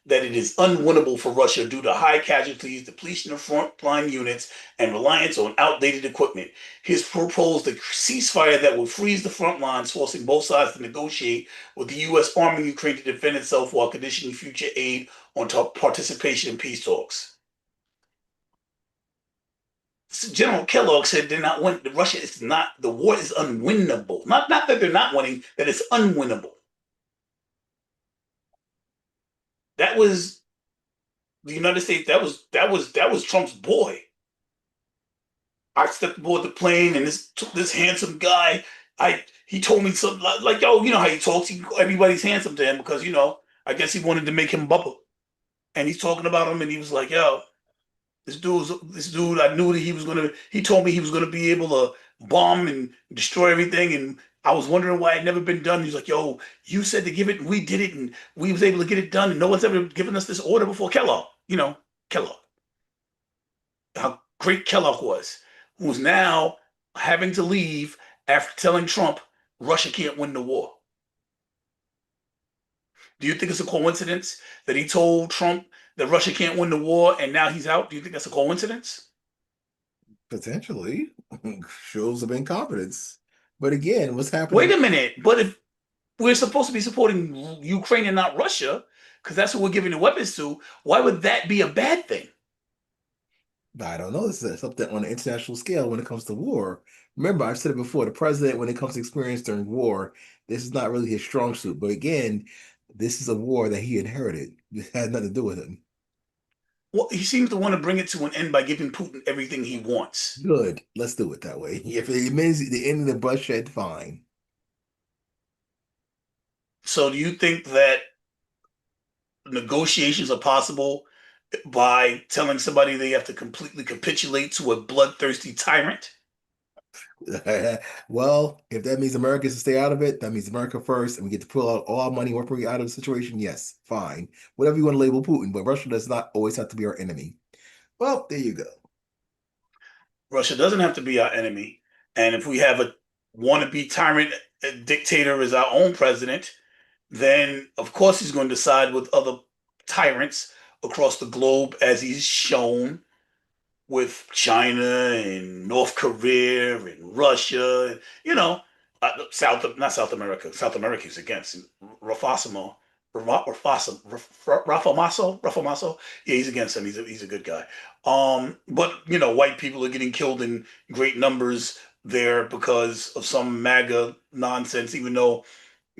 that it is unwinnable for Russia due to high casualties, depletion of frontline units, and reliance on outdated equipment. He has proposed a ceasefire that will freeze the front lines, forcing both sides to negotiate with the U.S. arming Ukraine to defend itself while conditioning future aid on participation in peace talks. General Kellogg said they're not win. Russia is not. The war is unwinnable. Not that they're not winning. That it's unwinnable. That was the United States. That was Trump's boy. I stepped aboard the plane, and this handsome guy. He told me something like, yo, you know how he talks. Everybody's handsome to him because I guess he wanted to make him bubble. And he's talking about him, and he was like, yo, this dude, I knew that he told me he was gonna be able to bomb and destroy everything. And I was wondering why it never been done. He's like, yo, you said to give it, and we did it, and we was able to get it done, and no one's ever given us this order before. Kellogg, Kellogg, how great Kellogg was, who's now having to leave after telling Trump Russia can't win the war. Do you think it's a coincidence that he told Trump that Russia can't win the war and now he's out? Do you think that's a coincidence? Potentially shows of incompetence. But again, what's Wait happening? a minute, but if we're supposed to be supporting Ukraine and not Russia, because that's what we're giving the weapons to, why would that be a bad thing? I don't know. This is something on an international scale when it comes to war. Remember, I've said it before. The president, when it comes to experience during war, this is not really his strong suit. But again, this is a war that he inherited. It had nothing to do with him. Well, he seems to want to bring it to an end by giving Putin everything he wants. Good. Let's do it that way. If it means the end of the bloodshed, fine. So, do you think that negotiations are possible by telling somebody they have to completely capitulate to a bloodthirsty tyrant? Well, if that means America is to stay out of it, that means America first, and we get to pull out all our money once we out of the situation. Yes, fine. Whatever you want to label Putin, but Russia does not always have to be our enemy. Well, there you go. Russia doesn't have to be our enemy. And if we have a wannabe tyrant dictator as our own president, then of course he's going to side with other tyrants across the globe, as he's shown with China and North Korea and Russia. South not South America. South America is against Rafasimo. Rafamaso. Yeah, he's against him. He's a good guy. But white people are getting killed in great numbers there because of some MAGA nonsense. Even though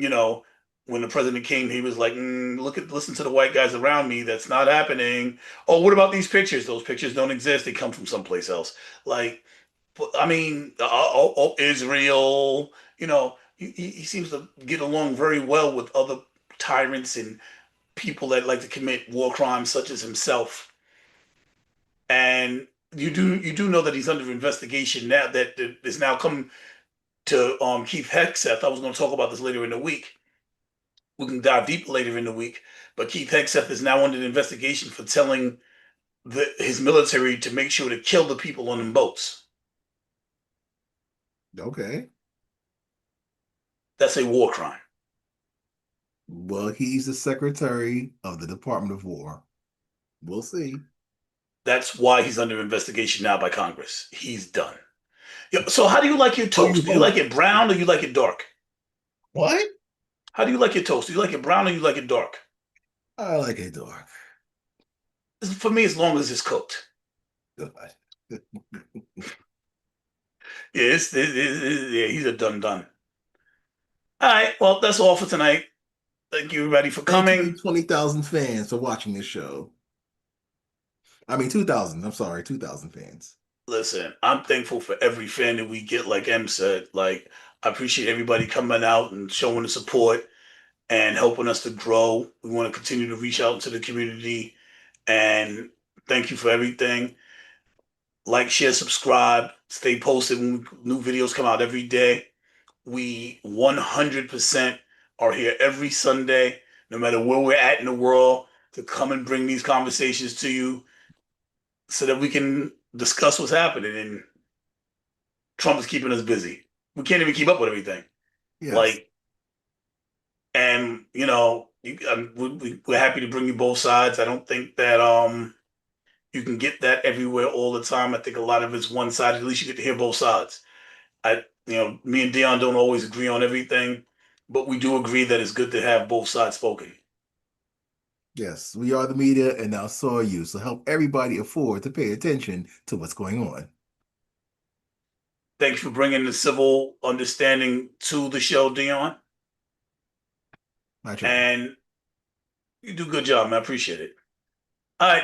you know, when the president came, he was like, listen to the white guys around me. That's not happening. Oh, what about these pictures? Those pictures don't exist. They come from someplace else. Like, I mean, Israel, he seems to get along very well with other tyrants and people that like to commit war crimes, such as himself. And you do know that he's under investigation now. That is now come to Keith Hegseth. I was going to talk about this later in the week. We can dive deep later in the week. But Keith Hegseth is now under investigation for telling his military to make sure to kill the people on them boats. Okay. That's a war crime. Well, he's the secretary of the Department of War. We'll see. That's why he's under investigation now by Congress. He's done. Yeah, so how do you like your Oh, you toast? Do you vote. like it brown or you like it dark? What? How do you like your toast? Do you like it brown or you like it dark? I like it dark. For me, as long as it's cooked. God. Yeah, yeah, he's a done. All right, well, that's all for tonight. Thank you, everybody, for Thank you, coming. 20,000 fans, for watching this show. I mean, 2,000. I'm sorry, 2,000 fans. Listen, I'm thankful for every fan that we get, like M said. Like, I appreciate everybody coming out and showing the support and helping us to grow. We want to continue to reach out to the community. And thank you for everything. Like, share, subscribe, stay posted when new videos come out every day. We 100% are here every Sunday, no matter where we're at in the world, to come and bring these conversations to you so that we can discuss what's happening. And Trump is keeping us busy. We can't even keep up with everything. Yes. Like, and we're happy to bring you both sides. I don't think that you can get that everywhere all the time. I think a lot of it's one sided. At least you get to hear both sides. Me and Dion don't always agree on everything, but we do agree that it's good to have both sides spoken. Yes, we are the media, and now so are you. So help everybody afford to pay attention to what's going on. Thanks for bringing the civil understanding to the show, Dion, I try. and you do a good job, man. I appreciate it. All right.